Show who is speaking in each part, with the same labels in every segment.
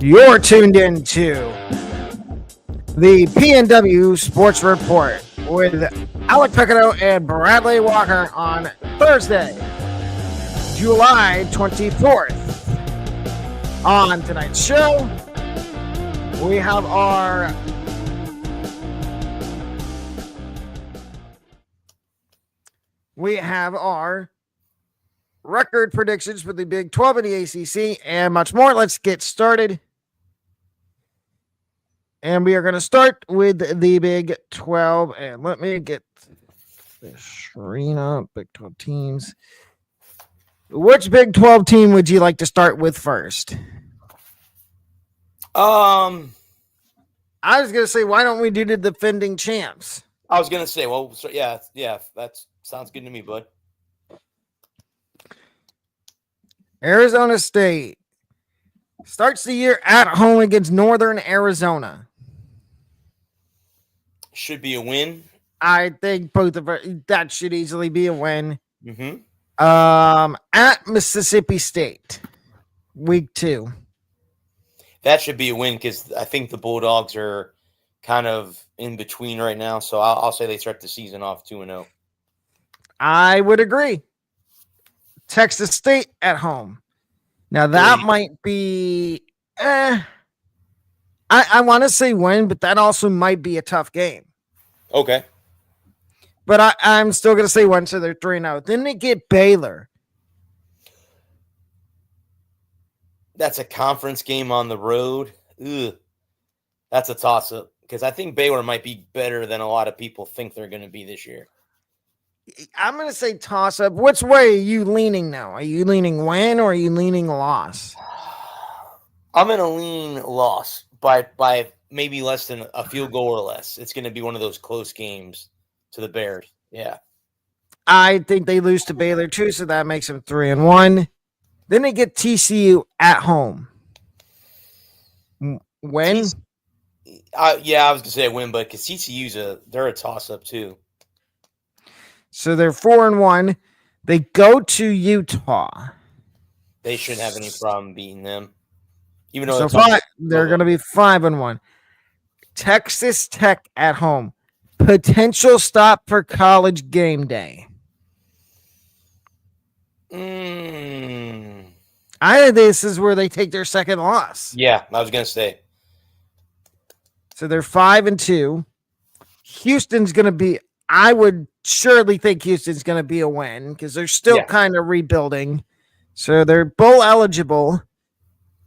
Speaker 1: You're tuned in to the PNW Sports Report with Alec Picado and Bradley Walker on Thursday, July 24th. On tonight's show, we have our record predictions for the Big 12 and the ACC and much more. Let's get started. And we are going to start with the Big 12. And let me get the screen up. Big 12 teams. Which Big 12 team would you like to start with first? I was going to say, why don't we do the defending champs?
Speaker 2: I was going to say, well, so yeah, that sounds good to me, bud.
Speaker 1: Arizona State starts the year at home against Northern Arizona.
Speaker 2: Should be a win.
Speaker 1: I think that should easily be a win.
Speaker 2: Mm-hmm.
Speaker 1: At Mississippi State, week 2.
Speaker 2: That should be a win because I think the Bulldogs are kind of in between right now. So I'll say they start the season off 2-0.
Speaker 1: I would agree. Texas State at home. Now that might be I want to say win, but that also might be a tough game.
Speaker 2: Okay.
Speaker 1: But I'm still going to say win, so they're 3-0. Then they get Baylor.
Speaker 2: That's a conference game on the road. Ugh. That's a toss-up because I think Baylor might be better than a lot of people think they're going to be this year.
Speaker 1: I'm going to say toss-up. Which way are you leaning now? Are you leaning win or are you leaning loss?
Speaker 2: I'm going to lean loss by maybe less than a field goal or less. It's going to be one of those close games to the Bears. Yeah.
Speaker 1: I think they lose to Baylor too, so that makes them 3-1. Then they get TCU at home. Win?
Speaker 2: Yeah, I was going to say a win, but because TCU's they're a toss-up too.
Speaker 1: So they're 4-1. They go to Utah.
Speaker 2: They shouldn't have any problem beating them. Even though
Speaker 1: they're going to be 5-1. Texas Tech at home. Potential stop for College game day. I think this is where they take their second loss.
Speaker 2: Yeah, I was going to say.
Speaker 1: So they're 5-2. Houston's going to be, I would surely think Houston's going to be a win because they're still kind of rebuilding. So they're bowl eligible.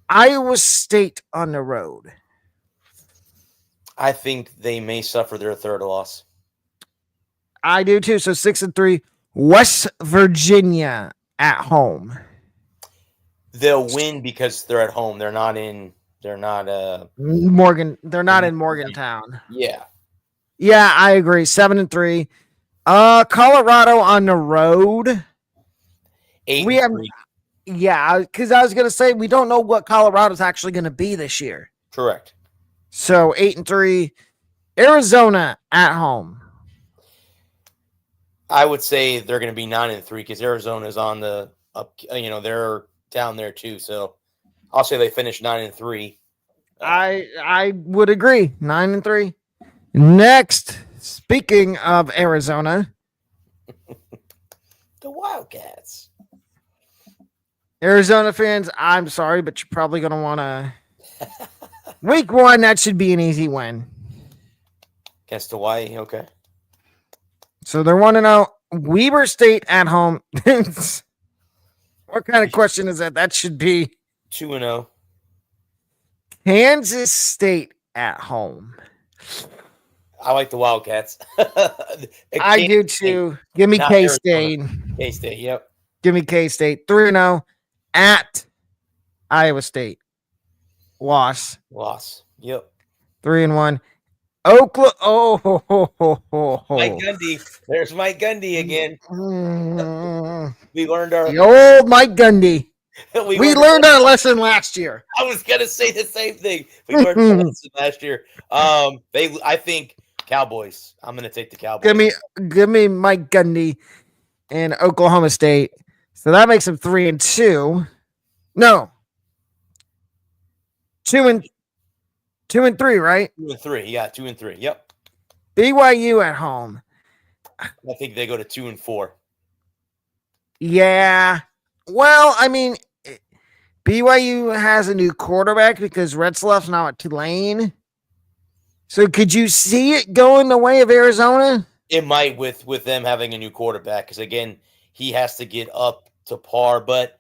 Speaker 1: Iowa State on the road.
Speaker 2: I think they may suffer their third loss.
Speaker 1: I do too. So 6-3. West Virginia at home.
Speaker 2: They'll win because they're at home. They're not in
Speaker 1: Morgantown.
Speaker 2: Yeah.
Speaker 1: Yeah, I agree. 7-3. Colorado on the road.
Speaker 2: 8-3.
Speaker 1: Yeah, because I was gonna say we don't know what Colorado's actually gonna be this year.
Speaker 2: Correct.
Speaker 1: So 8-3. Arizona at home.
Speaker 2: I would say they're going to be 9-3 because Arizona's on the up. They're down there too. So I'll say they finish 9-3.
Speaker 1: I would agree. 9-3. Next, speaking of Arizona,
Speaker 2: the Wildcats.
Speaker 1: Arizona fans, I'm sorry, but you're probably going to want to. Week 1, that should be an easy win.
Speaker 2: Against Hawaii, okay.
Speaker 1: So they're 1-0. Weber State at home. What kind of question is that? That should be
Speaker 2: 2-0.
Speaker 1: Kansas State at home.
Speaker 2: I like the Wildcats.
Speaker 1: I do too. Give me K-State.
Speaker 2: K-State, yep.
Speaker 1: Give me K-State. 3-0 at Iowa State. Loss.
Speaker 2: Yep.
Speaker 1: 3-1. Oklahoma.
Speaker 2: Mike Gundy. There's Mike Gundy again. We learned the
Speaker 1: old Mike Gundy. we learned our lesson last year.
Speaker 2: I was gonna say the same thing. We learned our lesson last year. I think Cowboys. I'm gonna take the Cowboys.
Speaker 1: Give me Mike Gundy and Oklahoma State. So that makes them 3-2. No. 2 and 3, right?
Speaker 2: 2-3. Yeah, 2-3. Yep.
Speaker 1: BYU at home.
Speaker 2: I think they go to 2-4.
Speaker 1: Yeah. Well, I mean, BYU has a new quarterback because Retzlaff's now at Tulane. So could you see it going the way of Arizona?
Speaker 2: It might with them having a new quarterback because again he has to get up to par. But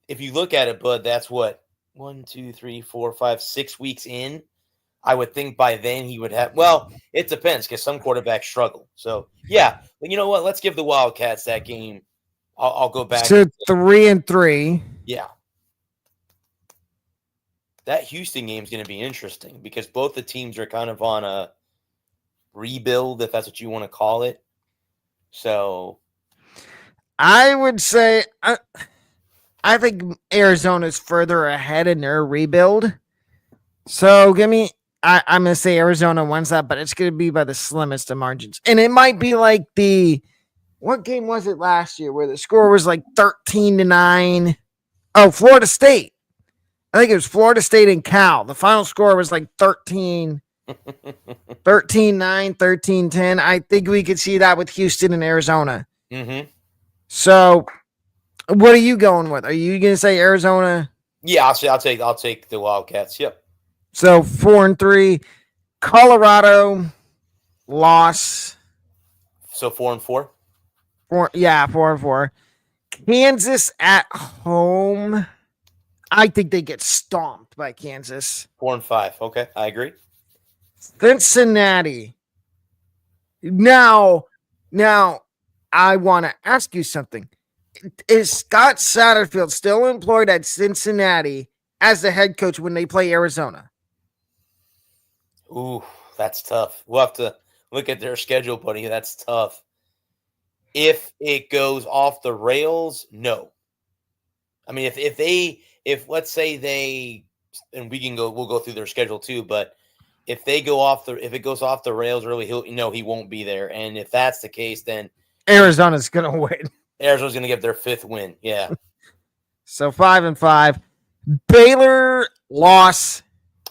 Speaker 2: if you look at it, Bud, that's what 1, 2, 3, 4, 5, 6 weeks in. I would think by then he would have. Well, it depends because some quarterbacks struggle. So yeah, but you know what? Let's give the Wildcats that game. I'll go back.
Speaker 1: So 3-3.
Speaker 2: Yeah. That Houston game is going to be interesting because both the teams are kind of on a rebuild, if that's what you want to call it. So
Speaker 1: I would say I think Arizona's further ahead in their rebuild. So I'm going to say Arizona wins that, but it's going to be by the slimmest of margins. And it might be like what game was it last year where the score was like 13-9? Oh, Florida State. I think it was Florida State and Cal. The final score was like 13-9, 13-10. I think we could see that with Houston and Arizona.
Speaker 2: Mm-hmm.
Speaker 1: So, what are you going with? Are you going to say Arizona?
Speaker 2: Yeah, I'll take the Wildcats. Yep.
Speaker 1: So 4-3, Colorado loss.
Speaker 2: So 4-4.
Speaker 1: 4-4. Kansas at home. I think they get stomped by Kansas.
Speaker 2: 4-5. Okay, I agree.
Speaker 1: Cincinnati. Now, I want to ask you something. Is Scott Satterfield still employed at Cincinnati as the head coach when they play Arizona?
Speaker 2: Ooh, that's tough. We'll have to look at their schedule, buddy. That's tough. If it goes off the rails, no. I mean, if let's say they, and we'll go through their schedule too, but if it goes off the rails early, he won't be there. And if that's the case, then
Speaker 1: Arizona's going to win.
Speaker 2: Arizona's going to get their 5th win. Yeah.
Speaker 1: So 5-5. Baylor loss.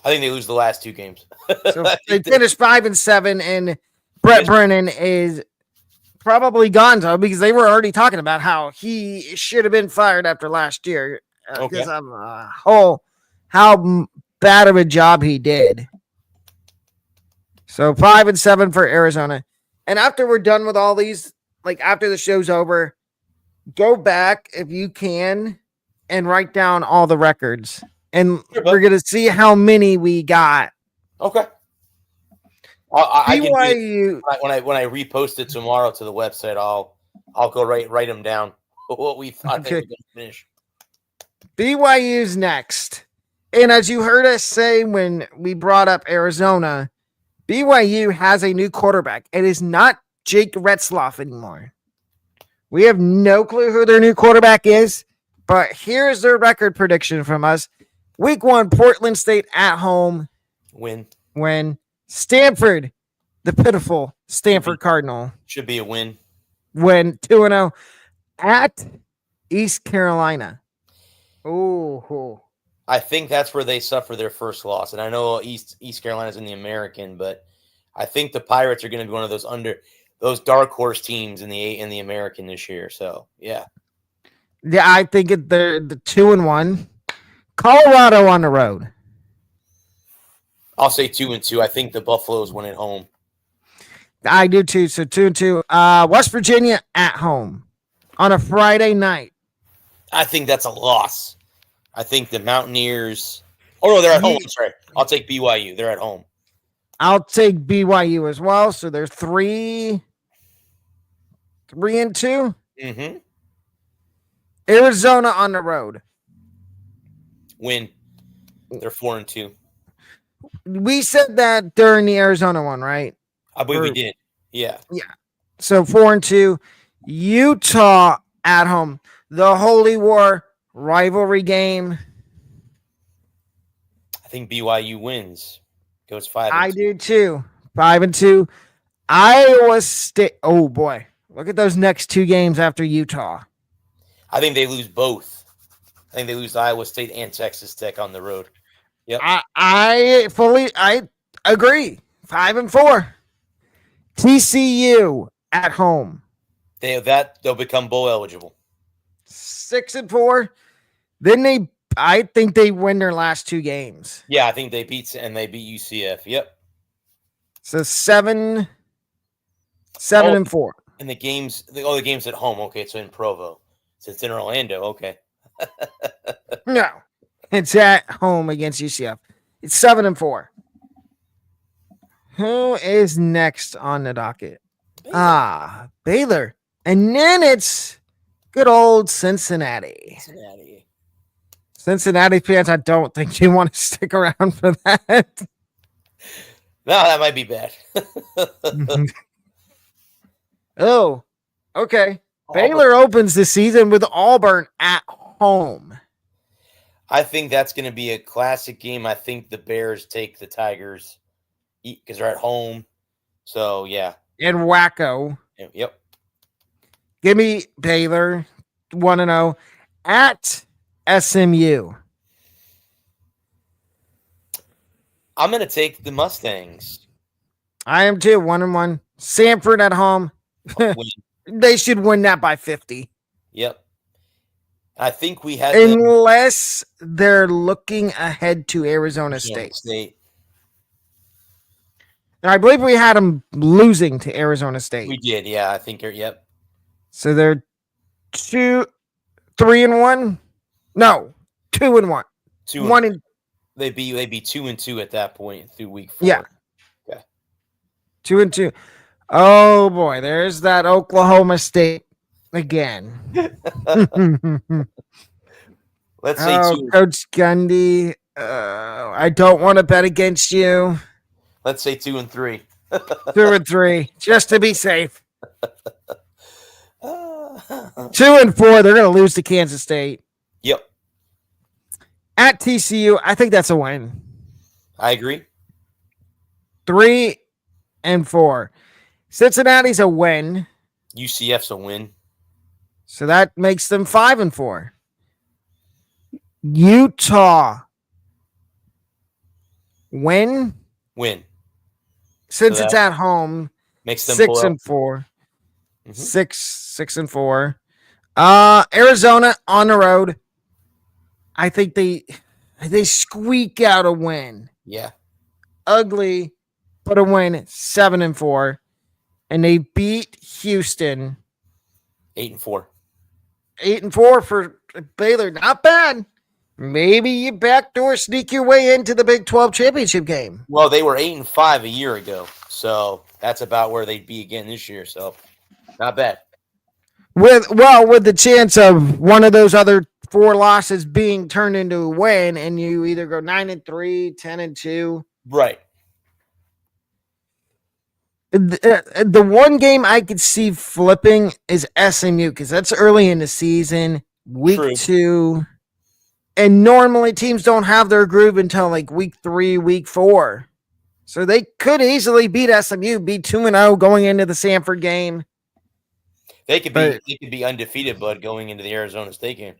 Speaker 2: I think they lose the last 2 games.
Speaker 1: So they finished 5-7, and Brett Brennan is probably gone though because they were already talking about how he should have been fired after last year because of how bad of a job he did. So 5-7 for Arizona, and after we're done with all these, like after the show's over, go back if you can and write down all the records, and we're gonna see how many we got.
Speaker 2: Okay. I can do when I repost it tomorrow to the website. I'll go write them down what we thought they were going to finish.
Speaker 1: BYU's next, and as you heard us say when we brought up Arizona, BYU has a new quarterback. It is not Jake Retzlaff anymore. We have no clue who their new quarterback is, but here's their record prediction from us: Week 1, Portland State at home. Win. Stanford, the pitiful Stanford Cardinal.
Speaker 2: Should be a win.
Speaker 1: Win 2-0 at East Carolina. Oh.
Speaker 2: I think that's where they suffer their first loss. And I know East Carolina's in the American, but I think the Pirates are going to be one of those dark horse teams in the American this year. So, yeah.
Speaker 1: Yeah, I think they're the 2-1. Colorado on the road.
Speaker 2: I'll say 2-2. I think the Buffaloes win at home.
Speaker 1: I do too. So 2-2. West Virginia at home on a Friday night.
Speaker 2: I think that's a loss. I think the Mountaineers. Oh no, they're at home. I'm sorry. I'll take BYU. They're at home.
Speaker 1: I'll take BYU as well. So they're 3-2.
Speaker 2: Mm-hmm.
Speaker 1: Arizona on the road.
Speaker 2: Win. They're 4-2.
Speaker 1: We said that during the Arizona one, right?
Speaker 2: I believe we did. Yeah.
Speaker 1: Yeah. So 4-2. Utah at home. The Holy War rivalry game.
Speaker 2: I think BYU wins. Goes 5-2.
Speaker 1: I do too. 5-2. Iowa State. Oh boy. Look at those next 2 games after Utah.
Speaker 2: I think they lose both. I think they lose Iowa State and Texas Tech on the road. Yep.
Speaker 1: I agree. 5-4. TCU at home.
Speaker 2: They'll become bowl eligible.
Speaker 1: 6-4. Then I think they win their last 2 games.
Speaker 2: Yeah, I think they beat UCF. Yep.
Speaker 1: So 7-4.
Speaker 2: And the games at home. Okay, so in Provo. So it's in Orlando. Okay.
Speaker 1: No, it's at home against UCF. It's 7-4. Who is next on the docket?
Speaker 2: Baylor.
Speaker 1: Baylor. And then it's good old Cincinnati. Cincinnati fans, I don't think you want to stick around for that.
Speaker 2: No, that might be bad.
Speaker 1: Oh, okay. Baylor opens the season with Auburn at home.
Speaker 2: I think that's going to be a classic game. I think the Bears take the Tigers because they're at home. So, yeah.
Speaker 1: In Waco.
Speaker 2: Yep.
Speaker 1: Give me Baylor 1-0 at SMU.
Speaker 2: I'm going to take the Mustangs.
Speaker 1: I am too. 1-1. Sanford at home. They should win that by 50.
Speaker 2: Yep. I think we had
Speaker 1: unless they're looking ahead to Arizona State. And I believe we had them losing to Arizona State.
Speaker 2: We did, yeah. I think yep.
Speaker 1: So they're 3-1. No, 2-1.
Speaker 2: 2-1. They'd be 2-2 at that point through week 4.
Speaker 1: Yeah.
Speaker 2: Okay.
Speaker 1: 2-2. Oh boy, there's that Oklahoma State again.
Speaker 2: Let's say
Speaker 1: Coach Gundy. I don't want to bet against you.
Speaker 2: Let's say 2-3.
Speaker 1: 2-3, just to be safe. 2-4. They're going to lose to Kansas State.
Speaker 2: Yep.
Speaker 1: At TCU, I think that's a win.
Speaker 2: I agree.
Speaker 1: 3-4. Cincinnati's a win.
Speaker 2: UCF's a win.
Speaker 1: So that makes them 5-4. Utah. Win. Since it's at home.
Speaker 2: Makes them
Speaker 1: 6-4. 6-4. Arizona on the road. I think they squeak out a win.
Speaker 2: Yeah.
Speaker 1: Ugly, but a win. 7-4. And they beat Houston.
Speaker 2: 8-4.
Speaker 1: 8-4 for Baylor. Not bad. Maybe you backdoor sneak your way into the Big 12 championship game.
Speaker 2: Well, they were 8-5 a year ago, so that's about where they'd be again this year. So, not bad.
Speaker 1: With the chance of one of those other 4 losses being turned into a win, and you either go 9-3, 10-2.
Speaker 2: Right.
Speaker 1: The one game I could see flipping is SMU because that's early in the season, week 2. And normally teams don't have their groove until like week 3, week 4. So they could easily beat SMU, be 2-0 going into the Sanford game.
Speaker 2: They could be undefeated, bud, going into the Arizona State game.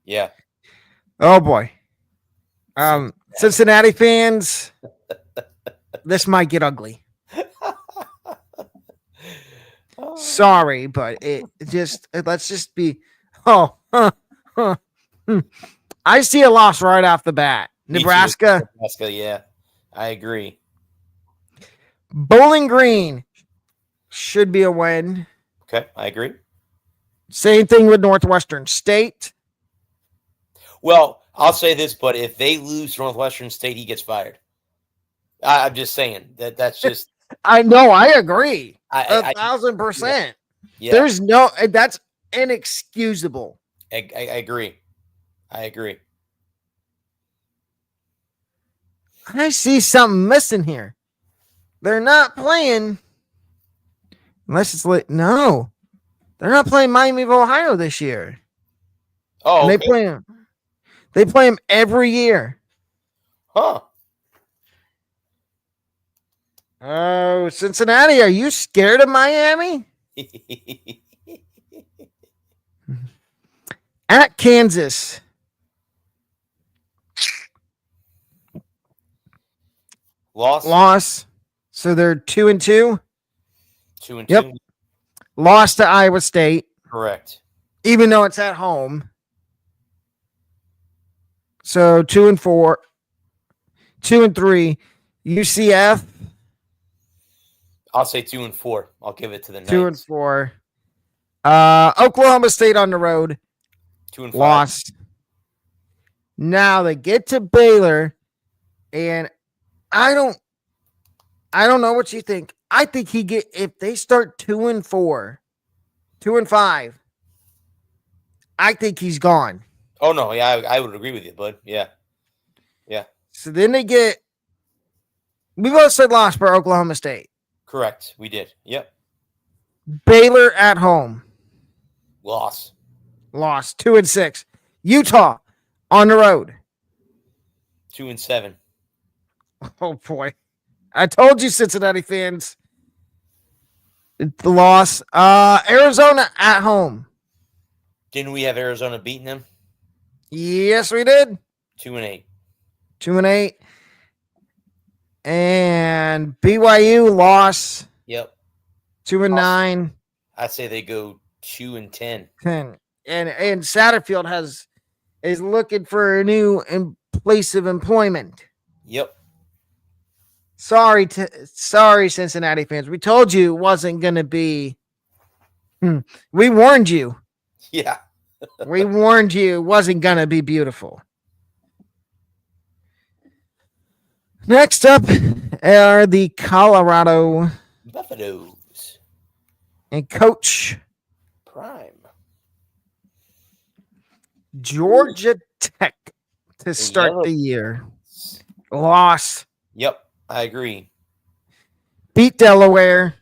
Speaker 2: Yeah.
Speaker 1: Oh boy. Cincinnati fans, this might get ugly. Sorry, but let's just be. I see a loss right off the bat. Nebraska,
Speaker 2: yeah, I agree.
Speaker 1: Bowling Green should be a win.
Speaker 2: Okay, I agree.
Speaker 1: Same thing with Northwestern State.
Speaker 2: Well, I'll say this, but if they lose to Northwestern State, he gets fired. I'm just saying that's just.
Speaker 1: I know. I agree. 1,000%.
Speaker 2: Yeah.
Speaker 1: There's that's inexcusable.
Speaker 2: I agree.
Speaker 1: I see something missing here. They're not playing. Unless it's like, no. They're not playing Miami of Ohio this year.
Speaker 2: Oh, okay.
Speaker 1: They play them every year.
Speaker 2: Huh.
Speaker 1: Oh, Cincinnati, are you scared of Miami? At Kansas.
Speaker 2: Loss.
Speaker 1: So they're 2-2.
Speaker 2: 2-2.
Speaker 1: Yep. Lost to Iowa State.
Speaker 2: Correct.
Speaker 1: Even though it's at home. So 2-4. 2-3. UCF.
Speaker 2: I'll say 2-4. I'll give it to the Knights.
Speaker 1: 2-4. Oklahoma State on the road.
Speaker 2: 2-5.
Speaker 1: Lost. Now they get to Baylor, and I don't know what you think. I think if they start 2-4, 2-5, I think he's gone.
Speaker 2: Oh no, yeah, I would agree with you, bud. Yeah.
Speaker 1: So then we both said lost for Oklahoma State.
Speaker 2: Correct. We did. Yep.
Speaker 1: Baylor at home.
Speaker 2: Lost.
Speaker 1: 2-6. Utah on the road.
Speaker 2: 2-7.
Speaker 1: Oh boy. I told you, Cincinnati fans. It's the loss. Arizona at home.
Speaker 2: Didn't we have Arizona beating them?
Speaker 1: Yes, we did.
Speaker 2: 2-8.
Speaker 1: 2-8. And BYU loss.
Speaker 2: Yep.
Speaker 1: 2-9.
Speaker 2: I'd say they go 2-10.
Speaker 1: 10. And Satterfield is looking for a new place of employment.
Speaker 2: Yep.
Speaker 1: Sorry, Cincinnati fans. We told you it wasn't going to be. We warned you.
Speaker 2: Yeah.
Speaker 1: We warned you it wasn't going to be beautiful. Next up are the Colorado
Speaker 2: Buffaloes.
Speaker 1: And Coach
Speaker 2: Prime.
Speaker 1: Georgia Tech to start the year. Loss.
Speaker 2: Yep, I agree.
Speaker 1: Beat Delaware.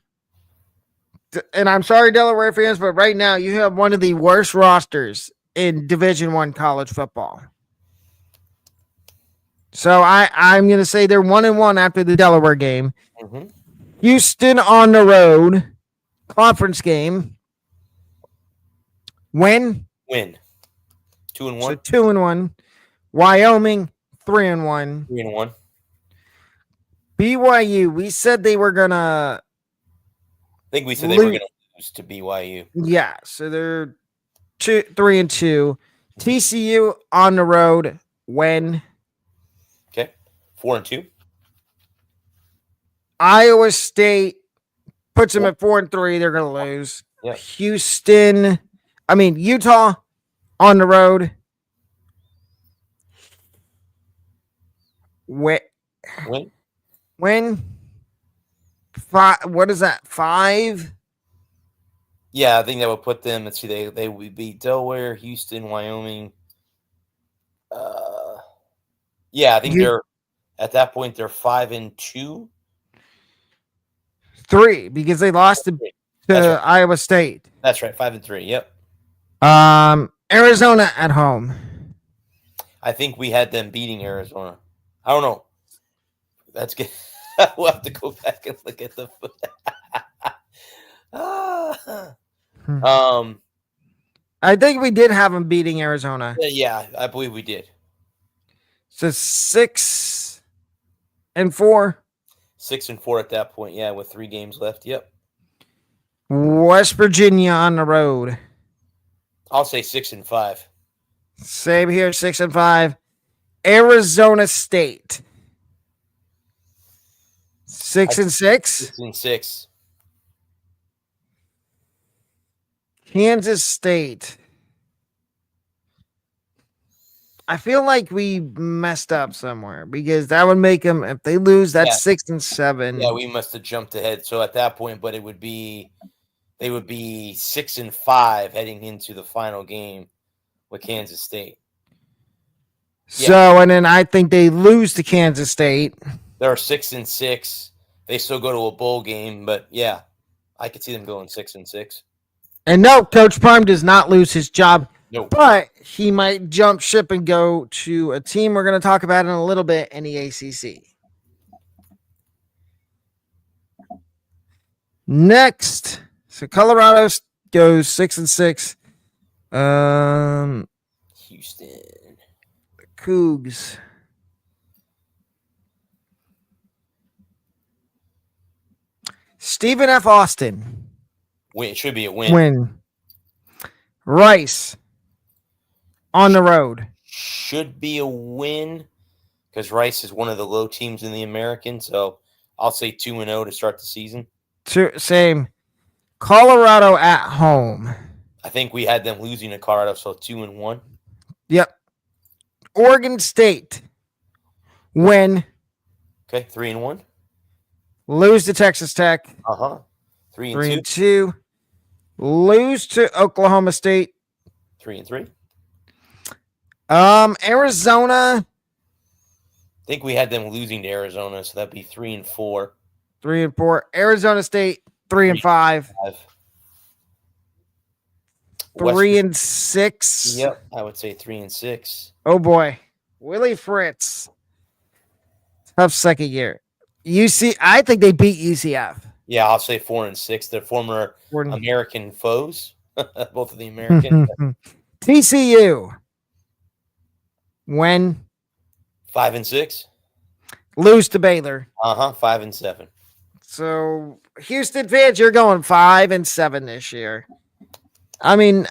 Speaker 1: And I'm sorry, Delaware fans, but right now you have one of the worst rosters in Division I college football. So I'm going to say they're 1-1 after the Delaware game.
Speaker 2: Mm-hmm.
Speaker 1: Houston on the road. Conference game. Win.
Speaker 2: 2-1.
Speaker 1: So 2-1. Wyoming 3-1.
Speaker 2: 3-1.
Speaker 1: BYU. We said they were gonna.
Speaker 2: I think we said they were gonna lose to BYU.
Speaker 1: Yeah, so they're 3-2. TCU on the road. Win.
Speaker 2: Okay. 4-2.
Speaker 1: Iowa State puts them at 4-3. They're gonna lose.
Speaker 2: Yeah.
Speaker 1: Utah on the road. Win. What is that? 5?
Speaker 2: Yeah, I think that would put them. Let's see, they would beat Delaware, Houston, Wyoming. Yeah, I think they're at that point they're 5-2.
Speaker 1: 3 because they lost to
Speaker 2: right.
Speaker 1: Iowa State.
Speaker 2: That's right, 5-3. Yep.
Speaker 1: Arizona at home.
Speaker 2: I think we had them beating Arizona. I don't know. That's good. We'll have to go back and look at the.
Speaker 1: I think we did have them beating Arizona.
Speaker 2: Yeah, I believe we did.
Speaker 1: So 6-4.
Speaker 2: 6-4 at that point. Yeah, with 3 games left. Yep.
Speaker 1: West Virginia on the road.
Speaker 2: I'll say 6-5.
Speaker 1: Same here, 6-5. Arizona State. 6-6.
Speaker 2: 6-6.
Speaker 1: Kansas State. I feel like we messed up somewhere because that would make them, if they lose, that's 6-7.
Speaker 2: Yeah, we must have jumped ahead. So at that point, but they would be 6-5 heading into the final game with Kansas State.
Speaker 1: So, and then I think they lose to Kansas State.
Speaker 2: They're 6-6. They still go to a bowl game, but yeah, I could see them going 6-6.
Speaker 1: And no, Coach Prime does not lose his job.
Speaker 2: Nope.
Speaker 1: But he might jump ship and go to a team we're going to talk about in a little bit in the ACC. Next, so Colorado goes 6-6.
Speaker 2: Houston.
Speaker 1: The Cougs. Stephen F. Austin.
Speaker 2: Win. It should be a win.
Speaker 1: Win. Rice on the road.
Speaker 2: Should be a win because Rice is one of the low teams in the American. So I'll say 2-0 to start the season.
Speaker 1: Same. Colorado at home.
Speaker 2: I think we had them losing to Colorado, so 2-1.
Speaker 1: Yep. Oregon State. Win.
Speaker 2: Okay, 3-1.
Speaker 1: Lose to Texas Tech.
Speaker 2: 3-2.
Speaker 1: Lose to Oklahoma State.
Speaker 2: 3-3.
Speaker 1: Arizona.
Speaker 2: I think we had them losing to Arizona, so that'd be 3-4.
Speaker 1: 3-4. Arizona State. 3-5. 3-6.
Speaker 2: Yep, I would say 3-6.
Speaker 1: Oh boy, Willie Fritz. Tough second year. I think they beat UCF.
Speaker 2: Yeah, I'll say 4-6. They're former American foes, both of the American.
Speaker 1: TCU. When
Speaker 2: 5-6.
Speaker 1: Lose to Baylor.
Speaker 2: 5-7.
Speaker 1: So Houston fans, you're going 5-7 this year. I mean,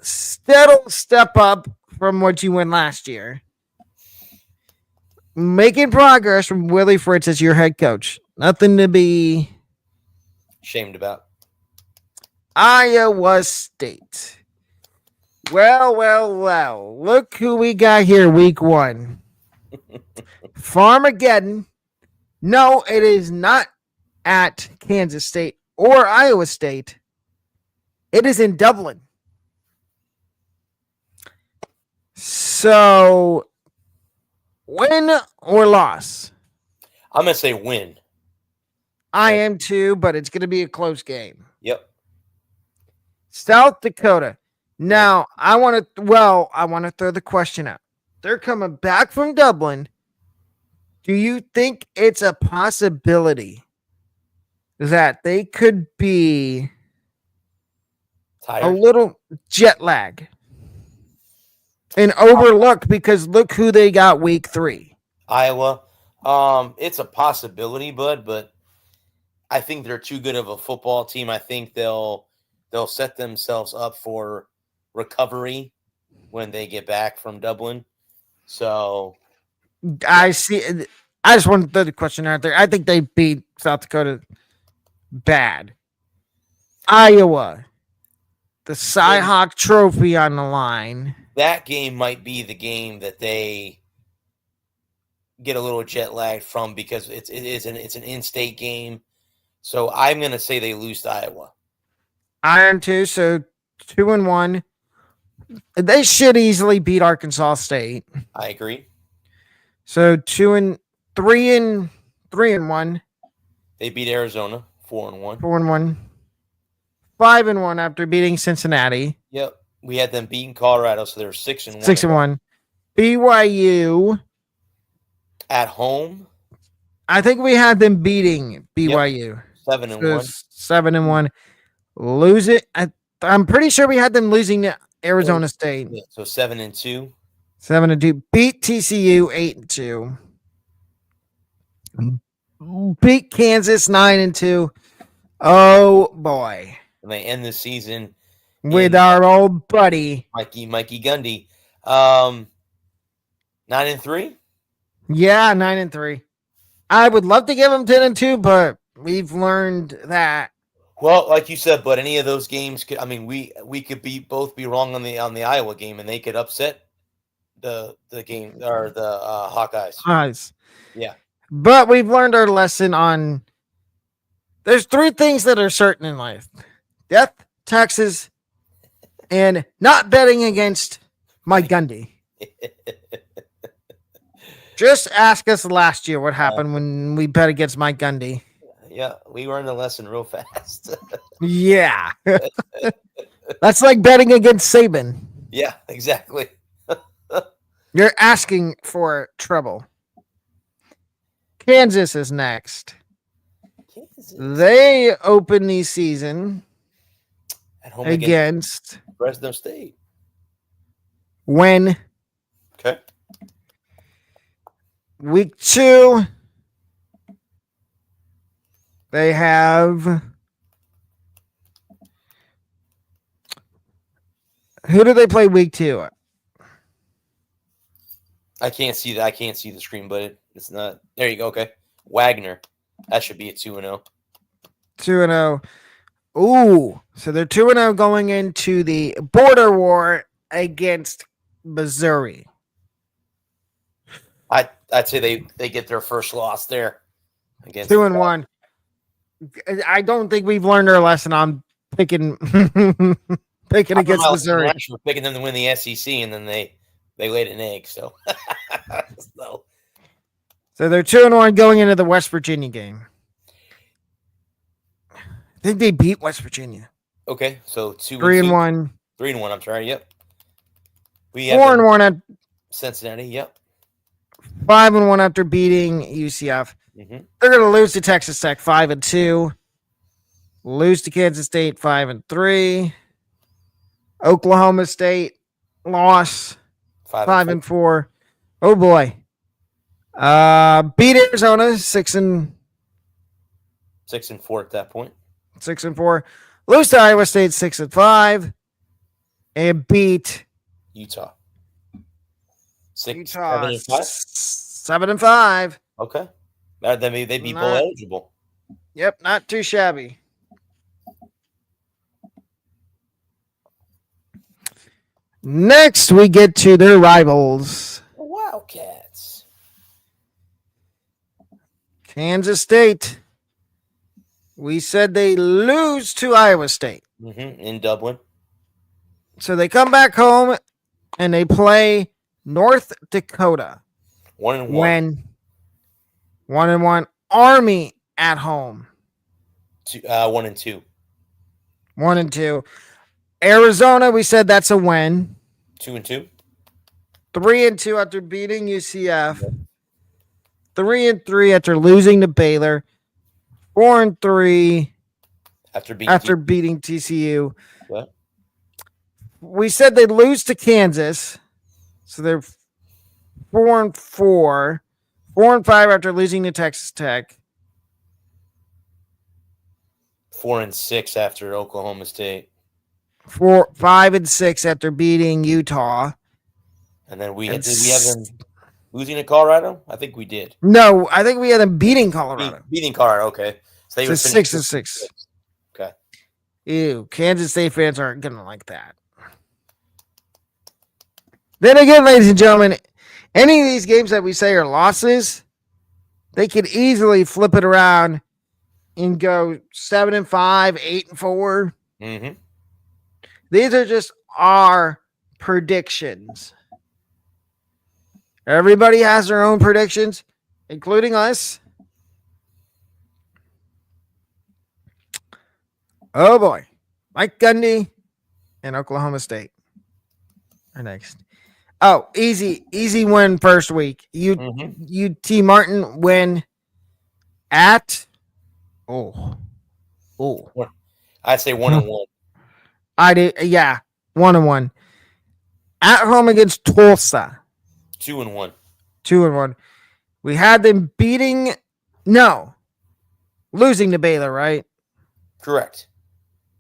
Speaker 1: step up from what you went last year. Making progress from Willie Fritz as your head coach. Nothing to be
Speaker 2: ashamed about.
Speaker 1: Iowa State. Well. Look who we got here week 1. Farmageddon. No, it is not at Kansas State or Iowa State. It is in Dublin. So, win or loss?
Speaker 2: I'm going to say win.
Speaker 1: I am too, but it's going to be a close game.
Speaker 2: Yep.
Speaker 1: South Dakota. Now, I want to throw the question out. They're coming back from Dublin. Do you think it's a possibility that they could be
Speaker 2: tired,
Speaker 1: a little jet lag and overlooked because look who they got week 3?
Speaker 2: Iowa. It's a possibility, bud, but I think they're too good of a football team. I think they'll set themselves up for recovery when they get back from Dublin. So
Speaker 1: I see. I just want to throw the question out there. I think they beat South Dakota bad. Iowa, the Cy-Hawk Trophy on the line.
Speaker 2: That game might be the game that they get a little jet lag from because it's an in-state game. So I'm going to say they lose to Iowa.
Speaker 1: I am too. So 2-1. They should easily beat Arkansas State.
Speaker 2: I agree.
Speaker 1: So 3-1.
Speaker 2: They beat Arizona 4-1.
Speaker 1: 4-1. 5-1 after beating Cincinnati.
Speaker 2: Yep. We had them beating Colorado, so they're 6-1.
Speaker 1: 6-1. BYU
Speaker 2: at home.
Speaker 1: I think we had them beating BYU.
Speaker 2: Yep. 7-1.
Speaker 1: 7-1. Lose it. I'm pretty sure we had them losing to Arizona State.
Speaker 2: Yeah, so 7-2.
Speaker 1: 7-2. Beat TCU 8-2. Beat Kansas 9-2. Oh boy.
Speaker 2: And they end the season
Speaker 1: with our old buddy
Speaker 2: Mikey Gundy. 9-3.
Speaker 1: Yeah, 9-3. I would love to give them 10-2, but we've learned that.
Speaker 2: Well, like you said, but any of those games could. I mean, we could both be wrong on the Iowa game, and they could upset the game or the Hawkeyes.
Speaker 1: Yeah, but we've learned our lesson on. There's 3 things that are certain in life: death, taxes, and not betting against Mike Gundy. Just ask us last year what happened when we bet against Mike Gundy.
Speaker 2: Yeah, we learned the lesson real fast.
Speaker 1: Yeah. That's like betting against Saban.
Speaker 2: Yeah, exactly.
Speaker 1: You're asking for trouble. Kansas is next. They open the season
Speaker 2: at home
Speaker 1: against
Speaker 2: Fresno State.
Speaker 1: When?
Speaker 2: Okay.
Speaker 1: Week 2. They have. Who do they play week 2?
Speaker 2: I can't see that. I can't see the screen, but it's not. There you go. Okay. Wagner. That should be a 2-0.
Speaker 1: 2-0. Ooh. So they're 2-0 going into the border war against Missouri.
Speaker 2: I'd say they get their first loss there. Against
Speaker 1: 2-1. I don't think we've learned our lesson on picking against Missouri.
Speaker 2: We're picking them to win the SEC, and then they laid an egg. So,
Speaker 1: so they're 2-1 going into the West Virginia game. I think they beat West Virginia.
Speaker 2: Okay, so
Speaker 1: 3-1.
Speaker 2: 3-1. I'm sorry. Yep. We
Speaker 1: 4-1 at
Speaker 2: Cincinnati. Yep.
Speaker 1: 5-1 after beating UCF.
Speaker 2: Mm-hmm.
Speaker 1: They're going to lose to Texas Tech 5-2. Lose to Kansas State 5-3. Oklahoma State loss 5-4. Oh boy. Beat Arizona 6-4
Speaker 2: at that point.
Speaker 1: 6-4. Lose to Iowa State 6-5. And beat
Speaker 2: Utah.
Speaker 1: 7-5.
Speaker 2: Okay. Then they'd be bowl eligible.
Speaker 1: Yep, not too shabby. Next, we get to their rivals.
Speaker 2: The Wildcats.
Speaker 1: Kansas State. We said they lose to Iowa State.
Speaker 2: In Dublin.
Speaker 1: So they come back home and they play North Dakota.
Speaker 2: 1-1.
Speaker 1: 1-1. Army at home.
Speaker 2: 1-2.
Speaker 1: 1-2. Arizona, we said that's a win.
Speaker 2: 2-2.
Speaker 1: 3-2 after beating UCF. 3-3 after losing to Baylor. 4-3 after beating TCU.
Speaker 2: What?
Speaker 1: We said they'd lose to Kansas. So they're 4-4. 4-5 after losing to Texas Tech.
Speaker 2: 4-6 after Oklahoma State.
Speaker 1: 5-6 after beating Utah.
Speaker 2: And then did we have them losing to Colorado? I think we did.
Speaker 1: No, I think we had them beating Colorado.
Speaker 2: Beating Colorado, okay. So they were
Speaker 1: 6-6.
Speaker 2: Okay.
Speaker 1: Ew, Kansas State fans aren't gonna like that. Then again, ladies and gentlemen, any of these games that we say are losses, they could easily flip it around and go 7-5, 8-4.
Speaker 2: Mm-hmm.
Speaker 1: These are just our predictions. Everybody has their own predictions, including us. Oh boy. Mike Gundy and Oklahoma State are next. Oh, easy win first week. UT Martin win at
Speaker 2: I'd say 1-1.
Speaker 1: I did, yeah, 1-1. At home against Tulsa.
Speaker 2: 2-1.
Speaker 1: 2-1. We had them losing to Baylor, right?
Speaker 2: Correct.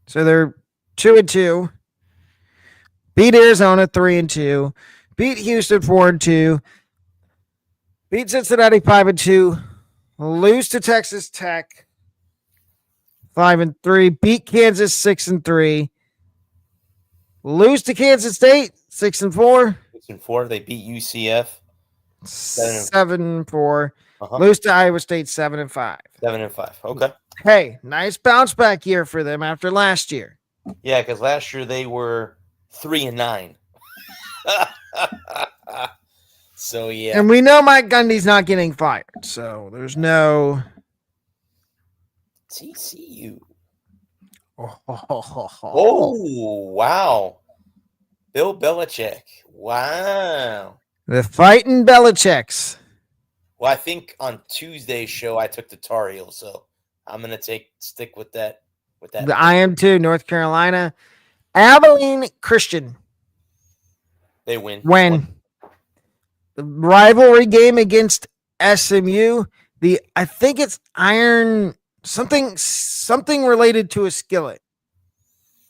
Speaker 1: So they're 2-2. Beat Arizona 3-2. Beat Houston 4-2. Beat Cincinnati 5-2. Lose to Texas Tech 5-3. Beat Kansas 6-3. Lose to Kansas State 6-4.
Speaker 2: 6-4. They beat UCF
Speaker 1: 7-4. Lose to Iowa State 7-5.
Speaker 2: 7-5. Okay.
Speaker 1: Hey, nice bounce back year for them after last year.
Speaker 2: Yeah, because last year they were 3-9. So yeah.
Speaker 1: And we know Mike Gundy's not getting fired, so there's no
Speaker 2: TCU.
Speaker 1: Oh,
Speaker 2: wow. Bill Belichick. Wow.
Speaker 1: The fighting Belichicks.
Speaker 2: Well, I think on Tuesday's show I took the Tar Heels, so I'm gonna stick with that.
Speaker 1: I am too. North Carolina. Abilene Christian.
Speaker 2: They win.
Speaker 1: The rivalry game against SMU. I think it's Iron something related to a skillet.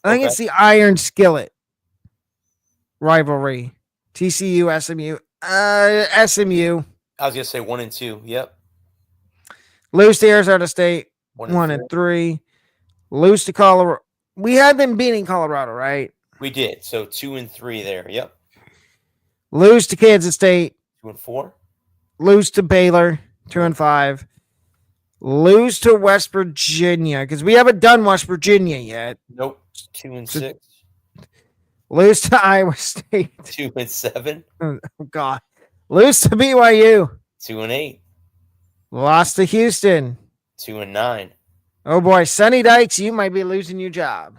Speaker 1: I think
Speaker 2: Okay.
Speaker 1: it's the Iron Skillet rivalry. TCU, SMU. SMU.
Speaker 2: I was gonna say 1 and 2. Yep.
Speaker 1: Lose to Arizona State.
Speaker 2: 1 and
Speaker 1: 1 and 3. Lose to Colorado. We had them beating Colorado, right?
Speaker 2: We did. So 2 and 3 there. Yep.
Speaker 1: Lose to Kansas State.
Speaker 2: 2 and 4.
Speaker 1: Lose to Baylor. 2 and 5. Lose to West Virginia because we haven't done West Virginia yet.
Speaker 2: Nope. 2 and 6.
Speaker 1: Lose to Iowa State.
Speaker 2: 2 and 7.
Speaker 1: Oh, God. Lose to BYU.
Speaker 2: 2 and 8.
Speaker 1: Lost to Houston.
Speaker 2: 2 and 9.
Speaker 1: Oh, boy. Sonny Dykes, you might be losing your job.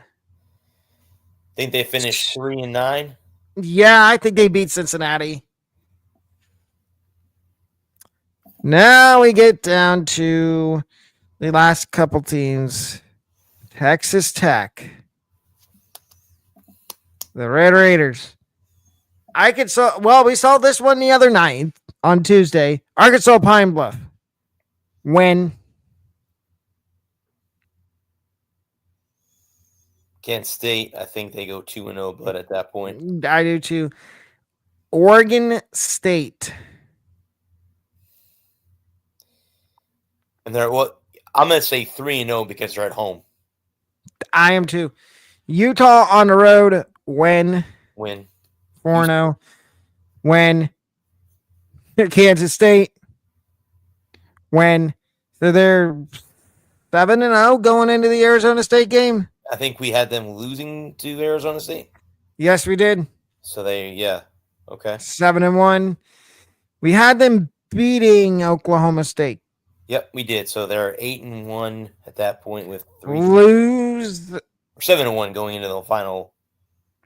Speaker 2: Think they finished 3 and 9.
Speaker 1: Yeah, I think they beat Cincinnati. Now we get down to the last couple teams. Texas Tech. The Red Raiders. We saw this one the other night on Tuesday. Arkansas Pine Bluff. Win.
Speaker 2: Kent State, I think they go 2 and 0, but at that point,
Speaker 1: I do too. Oregon State.
Speaker 2: and they're what I'm gonna say 3 and 0 because they're at home.
Speaker 1: I am too. Utah on the road. Win. 4-0. Win. Kansas State. Win. So they're 7-0 going into the Arizona State game.
Speaker 2: I think we had them losing to Arizona State.
Speaker 1: Yes, we did.
Speaker 2: So okay.
Speaker 1: 7-1. We had them beating Oklahoma State.
Speaker 2: Yep, we did. So they're 8 and 1 at that point with 7 and 1 going into the final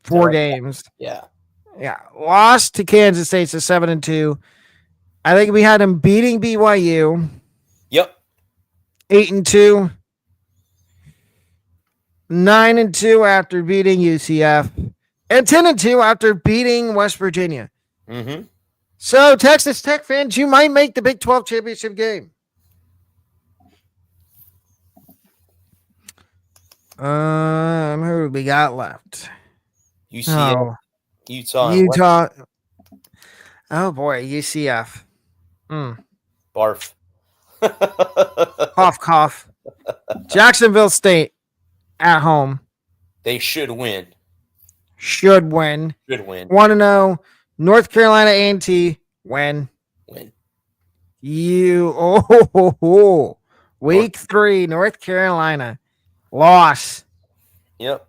Speaker 1: 4 games.
Speaker 2: Yeah.
Speaker 1: Lost to Kansas State, so 7-2. I think we had them beating BYU.
Speaker 2: Yep.
Speaker 1: 8-2. 9-2 after beating UCF. And 10-2 after beating West Virginia.
Speaker 2: Mm-hmm.
Speaker 1: So, Texas Tech fans, you might make the Big 12 championship game. Who we got left?
Speaker 2: UCF,
Speaker 1: Utah. Oh boy, UCF.
Speaker 2: Barf.
Speaker 1: Cough. Jacksonville State at home.
Speaker 2: They should win.
Speaker 1: Should win. 1-0. North Carolina A&T win. Week 3, North Carolina loss.
Speaker 2: Yep.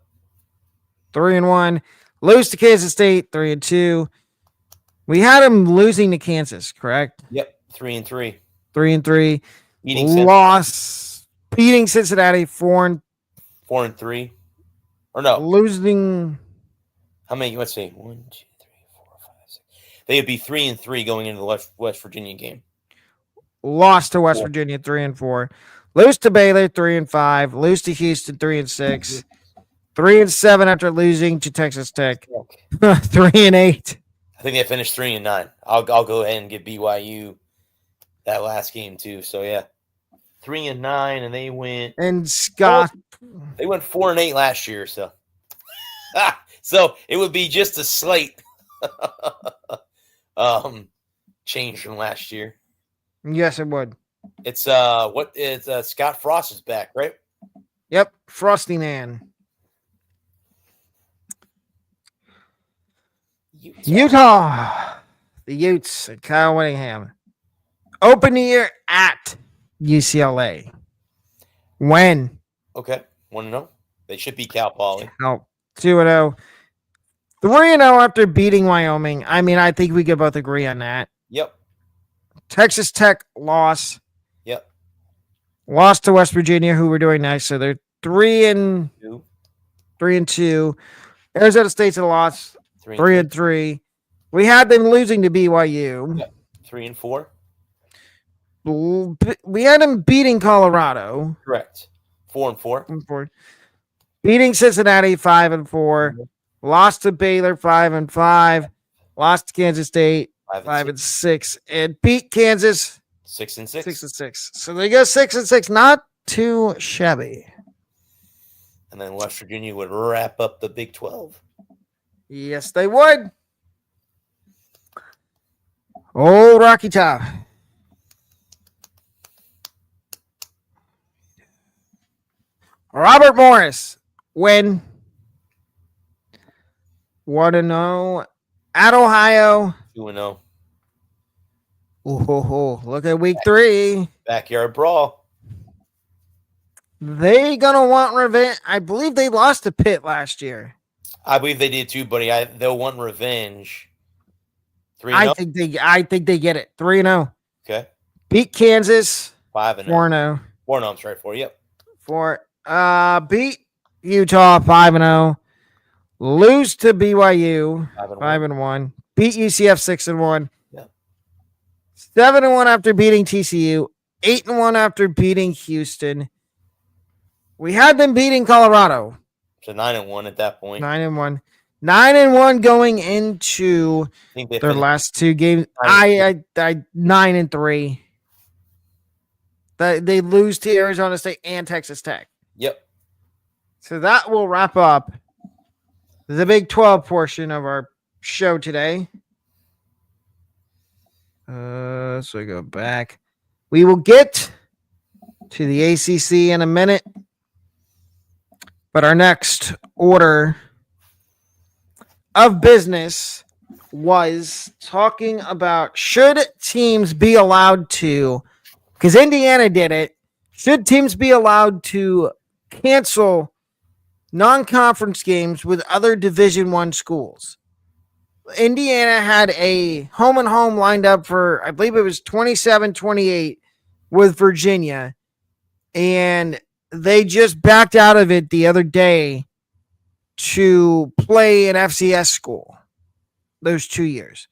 Speaker 1: 3-1. Lose to Kansas State. 3-2. We had them losing to Kansas, correct?
Speaker 2: Yep. 3-3.
Speaker 1: 3-3. Loss. Beating Cincinnati. 4-3.
Speaker 2: Or no.
Speaker 1: Losing.
Speaker 2: How many? Let's see. 1, 2, 3, 4, 5, 6. They would be 3-3 going into the West Virginia game.
Speaker 1: Lost to West Virginia. 3-4. Lose to Baylor. 3-5. Lose to Houston. 3-6. 3-7 after losing to Texas Tech. 3-8.
Speaker 2: I think they finished 3 and 9. I'll go ahead and give BYU that last game too. So yeah, 3 and 9, and they went.
Speaker 1: And Scott,
Speaker 2: they went 4 and 8 last year. So, so it would be just a slight change from last year.
Speaker 1: Yes, it would.
Speaker 2: It's Scott Frost is back, right?
Speaker 1: Yep, Frosty Man. Utah. The Utes and Kyle Whittingham. Open the year at UCLA. When?
Speaker 2: Okay. 1-0. They should beat Cal Poly.
Speaker 1: No. 2-0. 3-0 after beating Wyoming. I mean, I think we could both agree on that.
Speaker 2: Yep.
Speaker 1: Texas Tech loss.
Speaker 2: Yep.
Speaker 1: Lost to West Virginia, who were doing nice. So they're 3-2. Arizona State's a loss. 3-3. We had them losing to BYU.
Speaker 2: Yep. 3-4.
Speaker 1: We had them beating Colorado.
Speaker 2: Correct. 4-4.
Speaker 1: Beating Cincinnati 5-4. Lost to Baylor 5-5. Lost to Kansas State 5-6. And beat Kansas
Speaker 2: 6-6.
Speaker 1: 6-6. So they go 6-6. Not too shabby.
Speaker 2: And then West Virginia would wrap up the Big 12.
Speaker 1: Yes, they would. Oh, Rocky Top. Robert Morris win. 1-0 at Ohio.
Speaker 2: 2-0.
Speaker 1: Oh, look at week 3.
Speaker 2: Backyard brawl.
Speaker 1: They gonna want revenge. I believe they lost to Pitt last year.
Speaker 2: I believe they did too, buddy. They'll want revenge.
Speaker 1: 3-0? I think they get it. 3-0.
Speaker 2: Okay.
Speaker 1: Beat Kansas.
Speaker 2: 5-0.
Speaker 1: 4-0.
Speaker 2: 4-0, I'm sorry for you.
Speaker 1: Yep. Beat Utah 5-0. Lose to BYU 5-1. Beat UCF 6-1.
Speaker 2: Yeah.
Speaker 1: 7-1 after beating TCU. 8-1 after beating Houston. We had them beating Colorado.
Speaker 2: So 9-1 at that point.
Speaker 1: 9-1. 9-1 going into their last 2 games. 9-3. They lose to Arizona State and Texas Tech.
Speaker 2: Yep.
Speaker 1: So that will wrap up the Big 12 portion of our show today. So we go back. We will get to the ACC in a minute. But our next order of business was talking about should teams be allowed to, because Indiana did it, should teams be allowed to cancel non-conference games with other Division I schools? Indiana had a home and home lined up for, I believe it was 27-28 with Virginia, and they just backed out of it the other day to play an FCS school those 2 years.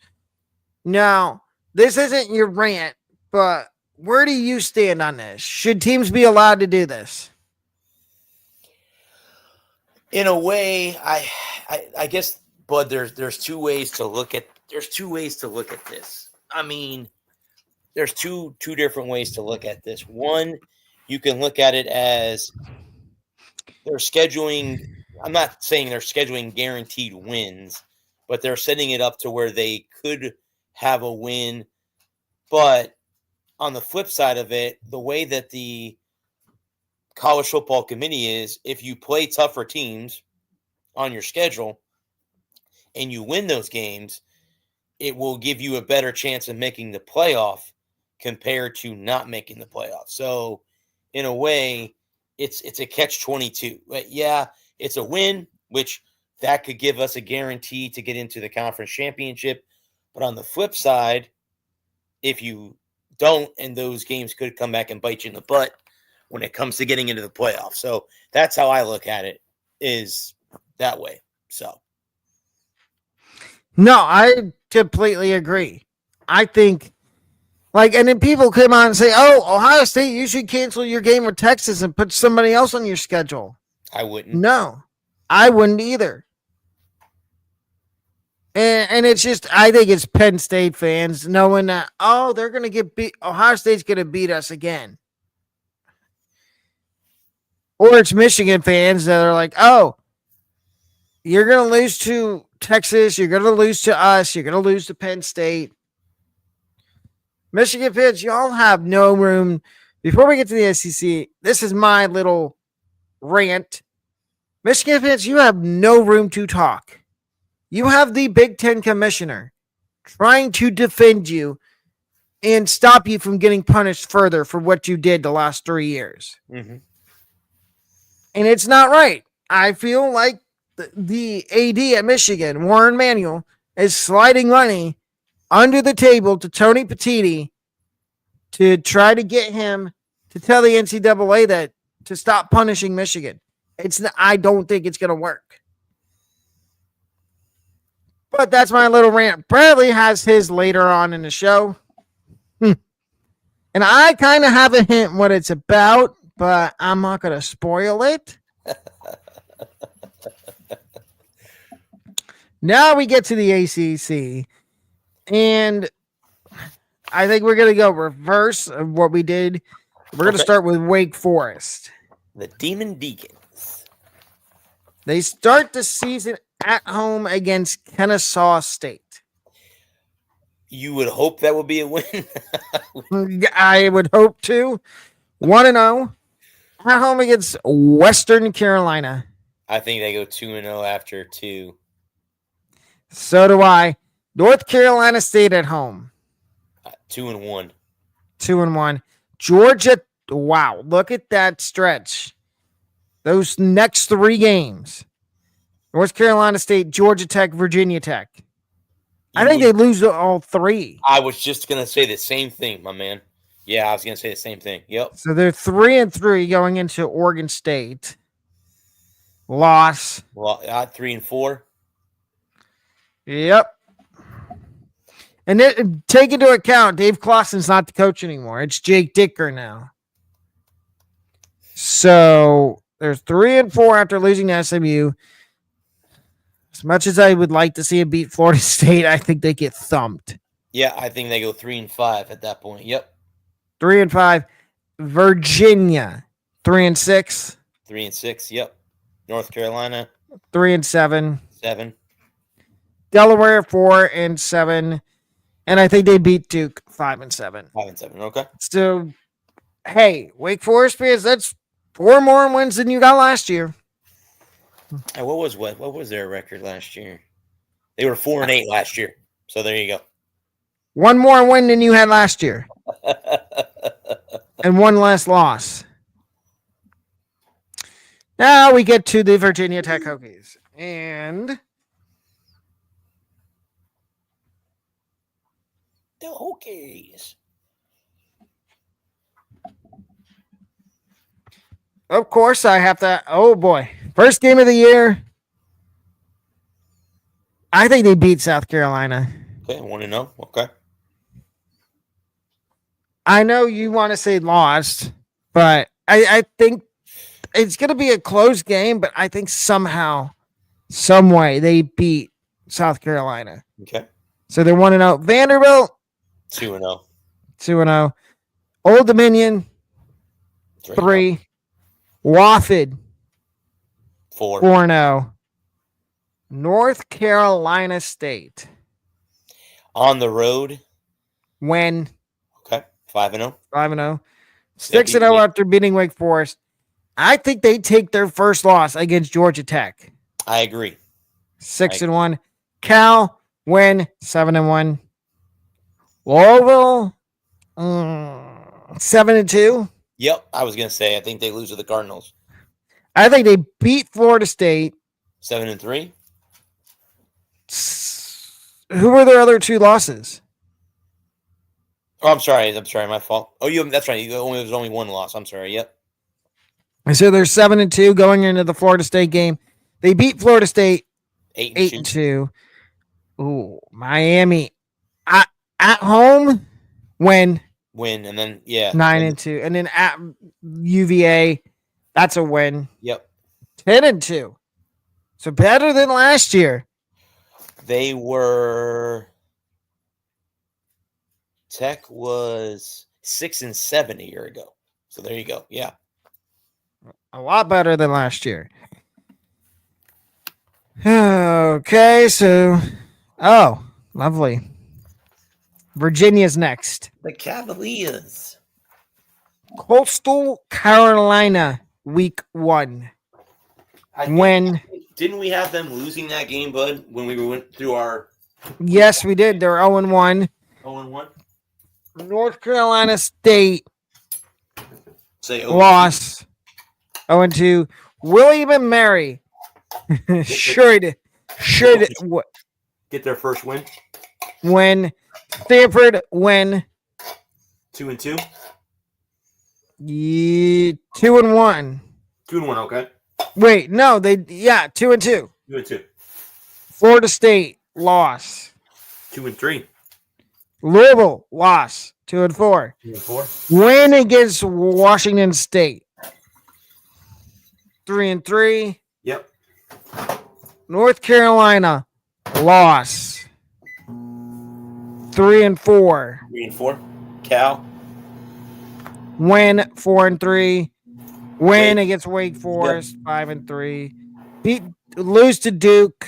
Speaker 1: Now, this isn't your rant, but where do you stand on this? Should teams be allowed to do this?
Speaker 2: In a way, I guess, Bud, there's two ways to look at this. I mean, there's two different ways to look at this. One, you can look at it as they're scheduling. I'm not saying they're scheduling guaranteed wins, but they're setting it up to where they could have a win. But on the flip side of it, the way that the college football committee is, if you play tougher teams on your schedule and you win those games, it will give you a better chance of making the playoff compared to not making the playoff. So in a way, it's a catch-22. But yeah, it's a win, which that could give us a guarantee to get into the conference championship. But on the flip side, if you don't, and those games could come back and bite you in the butt when it comes to getting into the playoffs. So that's how I look at it, is that way. So.
Speaker 1: No, I completely agree. I think, and then people come on and say, oh, Ohio State, you should cancel your game with Texas and put somebody else on your schedule.
Speaker 2: I wouldn't.
Speaker 1: No, I wouldn't either. And it's just, I think it's Penn State fans knowing that, oh, they're going to get beat. Ohio State's going to beat us again. Or it's Michigan fans that are like, oh, you're going to lose to Texas. You're going to lose to us. You're going to lose to Penn State. Michigan fans, y'all have no room. Before we get to the SEC, this is my little rant. Michigan fans, you have no room to talk. You have the Big Ten commissioner trying to defend you and stop you from getting punished further for what you did the last 3 years.
Speaker 2: Mm-hmm.
Speaker 1: And it's not right. I feel like the AD at Michigan, Warren Manuel, is sliding money under the table to Tony Petitti to try to get him to tell the NCAA that to stop punishing Michigan. I don't think it's going to work. But that's my little rant. Bradley has his later on in the show. And I kind of have a hint what it's about, but I'm not going to spoil it. Now we get to the ACC. And I think we're going to go reverse of what we did We're going to start with Wake Forest.
Speaker 2: The Demon Deacons.
Speaker 1: They start the season at home against Kennesaw State.
Speaker 2: You would hope that would be a win.
Speaker 1: I would hope to. 1-0 at home against Western Carolina.
Speaker 2: I think they go 2-0 after 2.
Speaker 1: So do I. North Carolina State at home.
Speaker 2: 2-1.
Speaker 1: 2-1. Georgia. Wow. Look at that stretch. Those next 3 games. North Carolina State, Georgia Tech, Virginia Tech. I think they lose all 3.
Speaker 2: I was just going to say the same thing, my man. Yeah, I was going to say the same thing. Yep.
Speaker 1: So they're 3-3 going into Oregon State. Loss.
Speaker 2: Well, 3-4.
Speaker 1: Yep. And then, take into account, Dave Clawson's not the coach anymore. It's Jake Dicker now. So they're 3-4 after losing to SMU. As much as I would like to see them beat Florida State, I think they get thumped.
Speaker 2: Yeah, I think they go 3-5 at that point. Yep.
Speaker 1: 3-5. Virginia, 3-6.
Speaker 2: 3-6. Yep. North Carolina,
Speaker 1: 3-7.
Speaker 2: 7.
Speaker 1: Delaware, 4-7. And I think they beat Duke 5-7.
Speaker 2: 5-7. Okay.
Speaker 1: So, hey, Wake Forest fans, that's 4 more wins than you got last year.
Speaker 2: Hey, what was their record last year? They were 4-8 last year. So there you go.
Speaker 1: 1 more win than you had last year. And 1 less loss. Now we get to the Virginia Tech Hokies. And
Speaker 2: the Hokies.
Speaker 1: Of course, I have to. Oh, boy. First game of the year. I think they beat South Carolina.
Speaker 2: Okay, 1-0. Okay.
Speaker 1: I know you want to say lost, but I think it's going to be a close game, but I think somehow, some way, they beat South Carolina.
Speaker 2: Okay.
Speaker 1: So they're 1-0. Vanderbilt,
Speaker 2: 2-0.
Speaker 1: 2-0. Old Dominion, 3. Wofford,
Speaker 2: 4.
Speaker 1: 4-0. North Carolina State.
Speaker 2: On the road.
Speaker 1: Win.
Speaker 2: Okay. 5-0.
Speaker 1: 5-0. 6-0 after beating Wake Forest. I think they take their first loss against Georgia Tech.
Speaker 2: I agree.
Speaker 1: 6-1. Cal, win. 7-1. Louisville, 7-2.
Speaker 2: Yep. I was going to say, I think they lose to the Cardinals.
Speaker 1: I think they beat Florida State.
Speaker 2: 7-3.
Speaker 1: Who were their other 2 losses?
Speaker 2: Oh, I'm sorry. My fault. Oh, that's right. There's only 1 loss. I'm sorry. Yep.
Speaker 1: So they're 7-2 going into the Florida State game. They beat Florida State 8-2. Ooh, Miami at home win,
Speaker 2: and then
Speaker 1: 9-2, and then at UVA, that's a win.
Speaker 2: Yep.
Speaker 1: 10-2. So better than last year.
Speaker 2: They were. Tech was 6-7 a year ago. So there you go. Yeah.
Speaker 1: A lot better than last year. Okay, so lovely. Virginia's next.
Speaker 2: The Cavaliers.
Speaker 1: Coastal Carolina, week 1.
Speaker 2: Didn't we have them losing that game, bud, when we went through our...
Speaker 1: Yes, we did. They're 0-1.
Speaker 2: 0-1?
Speaker 1: North Carolina State
Speaker 2: Say
Speaker 1: loss. 0-2. William and Mary should
Speaker 2: get their first win.
Speaker 1: Win. Stanford win.
Speaker 2: 2-2.
Speaker 1: 2-1.
Speaker 2: 2-1. Okay.
Speaker 1: Wait, no, 2-2.
Speaker 2: 2-2.
Speaker 1: Florida State loss.
Speaker 2: 2-3.
Speaker 1: Louisville loss. 2-4.
Speaker 2: 2-4.
Speaker 1: Win against Washington State. 3-3.
Speaker 2: Yep.
Speaker 1: North Carolina loss. 3-4.
Speaker 2: 3-4. Cal.
Speaker 1: win 4-3. Win against Wake Forest 5-3. Lose to Duke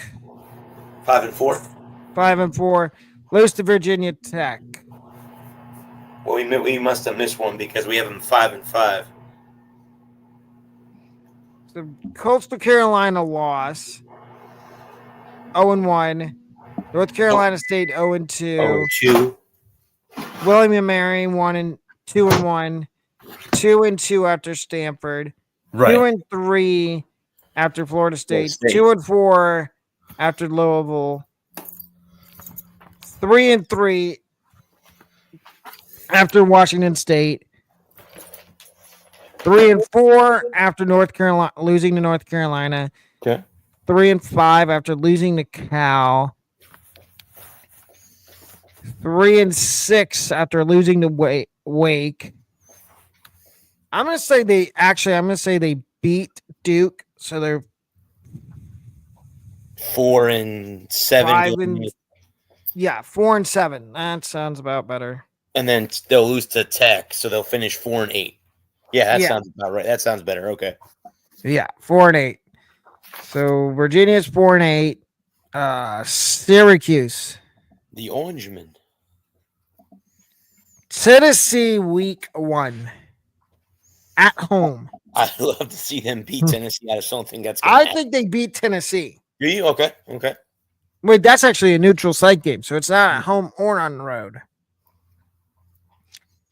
Speaker 2: 5-4.
Speaker 1: 5-4. Lose to Virginia Tech.
Speaker 2: Well, we must have missed one because we have them 5-5.
Speaker 1: The Coastal Carolina loss 0-1. North Carolina State 0-2.
Speaker 2: 0-2.
Speaker 1: William and Mary 2-1. 2-2 after Stanford.
Speaker 2: Right.
Speaker 1: 2-3 after Florida State. 2-4 after Louisville. 3-3 after Washington State. 3-4 after North Carolina, losing to North Carolina.
Speaker 2: Okay.
Speaker 1: 3-5 after losing to Cal. 3-6 after losing to Wake. I'm gonna say they beat Duke, so they're
Speaker 2: 4-7.
Speaker 1: 4-7. That sounds about better.
Speaker 2: And then they'll lose to Tech, so they'll finish 4-8. Yeah, that sounds about right. That sounds better. Okay.
Speaker 1: Yeah, 4-8. So Virginia's 4-8. Syracuse.
Speaker 2: The Orangemen.
Speaker 1: Tennessee week 1. At home.
Speaker 2: I'd love to see them beat Tennessee. I just don't think that's
Speaker 1: I think they beat Tennessee.
Speaker 2: Do you? Okay.
Speaker 1: Wait, that's actually a neutral site game, so it's not at home or on the road.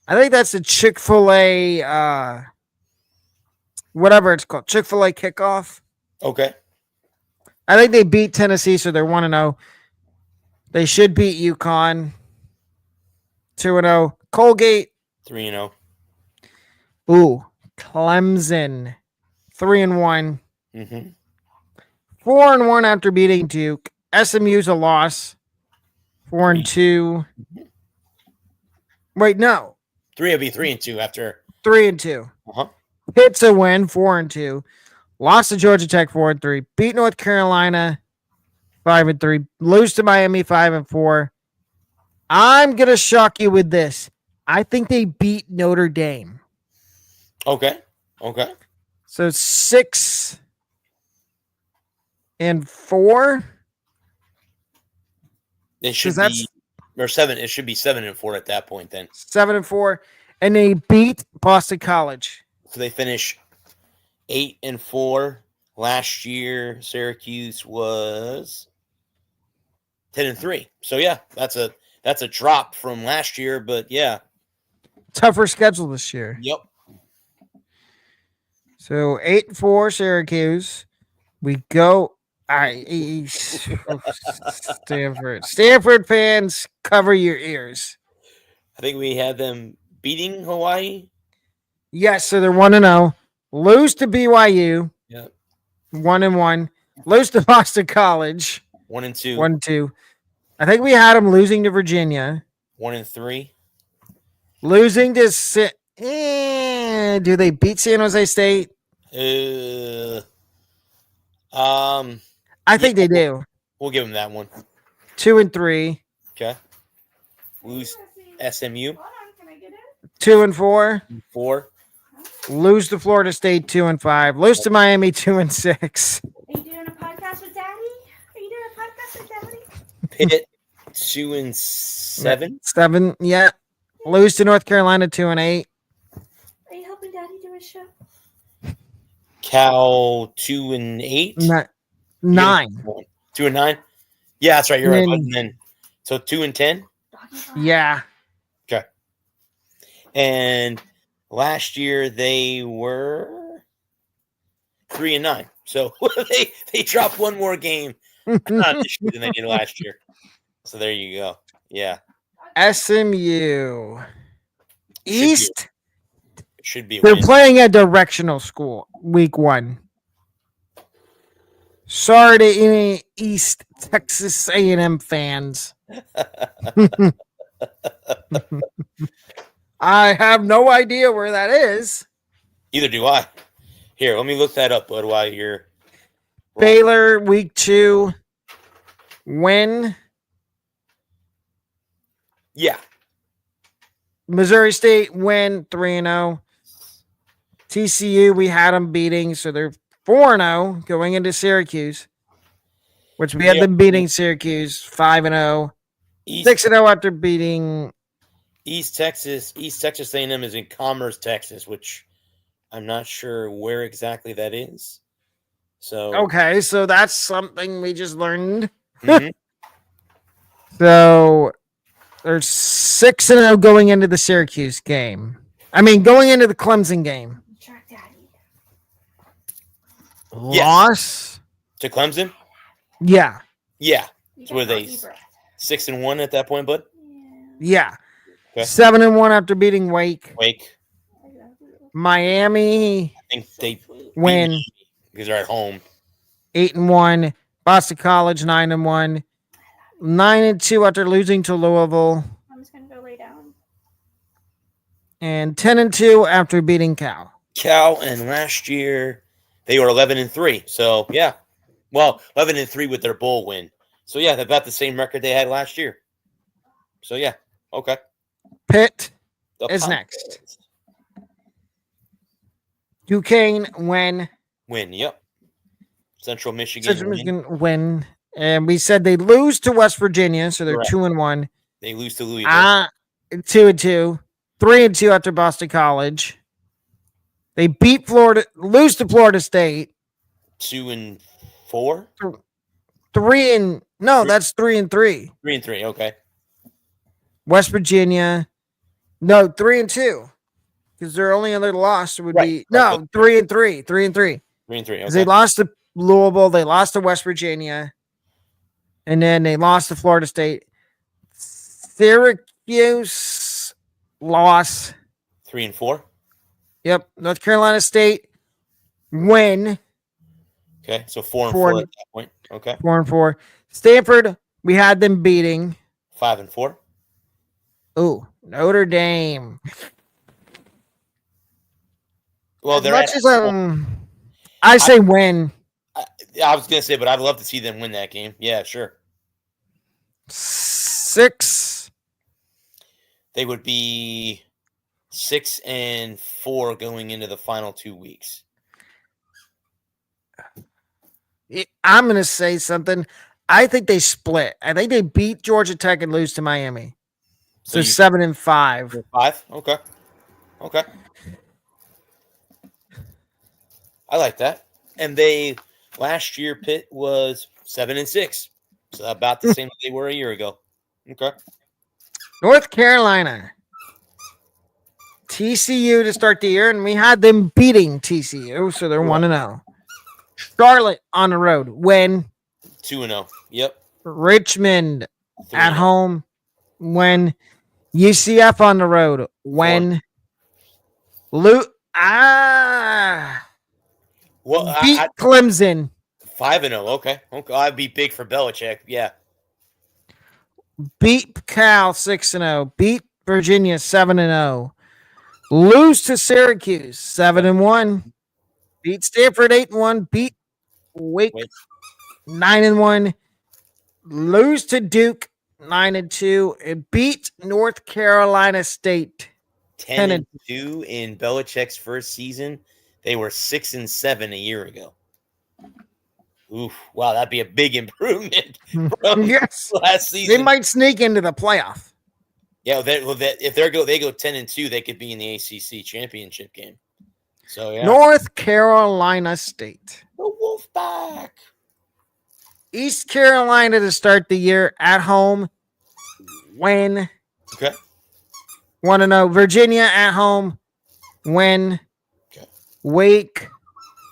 Speaker 1: I think that's a Chick-fil-A, whatever it's called, Chick-fil-A kickoff.
Speaker 2: Okay.
Speaker 1: I think they beat Tennessee, so they're 1-0. They should beat UConn. 2-0. Colgate.
Speaker 2: 3-0.
Speaker 1: Ooh, Clemson. 3-1.
Speaker 2: Mm-hmm.
Speaker 1: 4-1 after beating Duke. SMU's a loss. 4-2. Wait, no.
Speaker 2: 3 will be 3-2 after
Speaker 1: 3-2.
Speaker 2: Uh-huh.
Speaker 1: Pitt's a win, 4-2. Lost to Georgia Tech 4-3. Beat North Carolina 5-3. Lose to Miami 5-4. I'm gonna shock you with this. I think they beat Notre Dame.
Speaker 2: Okay.
Speaker 1: So 6-4.
Speaker 2: It should be or 7. It should be 7-4 at that point then.
Speaker 1: 7-4. And they beat Boston College.
Speaker 2: So they finish 8-4. Last year, Syracuse was 10-3. So yeah, that's a drop from last year, but yeah.
Speaker 1: Tougher schedule this year.
Speaker 2: Yep.
Speaker 1: So 8-4 Syracuse. We go. Stanford fans, cover your ears.
Speaker 2: I think we had them beating Hawaii.
Speaker 1: Yes, so they're 1-0. Lose to BYU.
Speaker 2: Yep.
Speaker 1: 1-1. Lose to Boston College.
Speaker 2: 1-2.
Speaker 1: 1-2. I think we had them losing to Virginia.
Speaker 2: 1-3.
Speaker 1: Losing to do they beat San Jose State? I think they do.
Speaker 2: We'll give them that one.
Speaker 1: 2-3.
Speaker 2: Okay. Lose SMU.
Speaker 1: 2-4.
Speaker 2: 4.
Speaker 1: Lose to Florida State 2-5. Lose to Miami 2-6.
Speaker 3: Are you doing a podcast with Daddy?
Speaker 2: Pitt 2-7.
Speaker 1: 7. Yeah. Lose to North Carolina 2-8.
Speaker 3: Are you helping Daddy do his show?
Speaker 2: Cal 2-8.
Speaker 1: 9.
Speaker 2: 2-9. Yeah, that's right. You're right. And then so 2-10.
Speaker 1: Yeah.
Speaker 2: Okay. And last year they were 3-9. So they dropped one more game this year than they did last year. So there you go. Yeah.
Speaker 1: SMU East
Speaker 2: should be.
Speaker 1: They're playing a directional school week 1. Sorry to any East Texas A&M fans. I have no idea where that is.
Speaker 2: Either do I. Here, let me look that up, bud, while you're...
Speaker 1: Baylor, week 2. Win.
Speaker 2: Yeah.
Speaker 1: Missouri State, win 3-0. TCU, we had them beating, so they're 4-0 going into Syracuse, which we had them beating Syracuse 5-0, 6-0 after beating
Speaker 2: East Texas A&M is in Commerce, Texas, which I'm not sure where exactly that is. So
Speaker 1: okay, so that's something we just learned.
Speaker 2: mhm.
Speaker 1: So they're 6-0 going into the Syracuse game. I mean, going into the Clemson game.
Speaker 3: Track Daddy.
Speaker 1: Loss
Speaker 2: to Clemson.
Speaker 1: Yeah.
Speaker 2: Yeah,
Speaker 3: You
Speaker 2: so were
Speaker 3: got
Speaker 2: they
Speaker 3: deep breath.
Speaker 2: 6-1 at that point, bud?
Speaker 1: Yeah.
Speaker 2: Okay.
Speaker 1: 7-1 after beating Wake.
Speaker 2: Wake.
Speaker 1: Miami
Speaker 2: I think they
Speaker 1: win
Speaker 2: beat because they're at home.
Speaker 1: 8-1. Boston College 9-1. 9-2 after losing to Louisville.
Speaker 3: I'm just gonna go lay down.
Speaker 1: And 10-2 after beating Cal.
Speaker 2: Cal, and last year they were 11-3. So yeah, well, 11-3 with their bowl win. So yeah, they're about the same record they had last year. So yeah, okay.
Speaker 1: Pitt
Speaker 2: The
Speaker 1: is
Speaker 2: Pirates
Speaker 1: next. Duquesne win.
Speaker 2: win. Yep. Central Michigan.
Speaker 1: Central Michigan win. And we said they lose to West Virginia, so they're
Speaker 2: Correct.
Speaker 1: 2-1.
Speaker 2: They lose to Louisville.
Speaker 1: 2-2. 3-2 after Boston College. They beat Florida, lose to Florida State.
Speaker 2: 2-4.
Speaker 1: 3-3.
Speaker 2: 3-3. Okay.
Speaker 1: West Virginia. No, 3-2. Because their only other loss would be 3-3. 3-3.
Speaker 2: 3-3. Okay.
Speaker 1: They lost to Louisville, they lost to West Virginia, and then they lost to Florida State. Syracuse loss.
Speaker 2: 3-4.
Speaker 1: Yep. North Carolina State win.
Speaker 2: Okay. So 4-4 at that point. Okay.
Speaker 1: 4-4. Stanford, we had them beating.
Speaker 2: 5-4.
Speaker 1: Ooh, Notre Dame.
Speaker 2: Well, they're
Speaker 1: much as I say win.
Speaker 2: I was gonna say, but I'd love to see them win that game. Yeah, sure.
Speaker 1: 6.
Speaker 2: They would be 6-4 going into the final 2 weeks.
Speaker 1: I'm going to say something. I think they split. I think they beat Georgia Tech and lose to Miami. So 7-5.
Speaker 2: 5? Okay. Okay. I like that. And last year Pitt was 7-6. So about the same as they were a year ago. Okay.
Speaker 1: North Carolina. TCU to start the year, and we had them beating TCU, so they're 1-0. Charlotte on the road. Win.
Speaker 2: 2-0. Yep.
Speaker 1: Richmond
Speaker 2: 3-0.
Speaker 1: at home. Win. UCF on the road. Win. Well, beat Clemson.
Speaker 2: 5-0. Okay. I'd be big for Belichick. Yeah.
Speaker 1: Beat Cal 6-0. Beat Virginia 7-0. Lose to Syracuse 7-1. Beat Stanford 8-1. Beat Wake 9-1. Lose to Duke 9-2. And beat North Carolina State
Speaker 2: 10-2 in Belichick's first season. They were 6-7 a year ago. Oof! Wow, that'd be a big improvement from last season.
Speaker 1: They might sneak into the playoff.
Speaker 2: Yeah, if they go 10-2, they could be in the ACC championship game. So yeah,
Speaker 1: North Carolina State,
Speaker 2: the Wolfpack.
Speaker 1: East Carolina to start the year at home. Win.
Speaker 2: Okay.
Speaker 1: 1-0. Virginia at home. Win.
Speaker 2: Okay.
Speaker 1: Wake.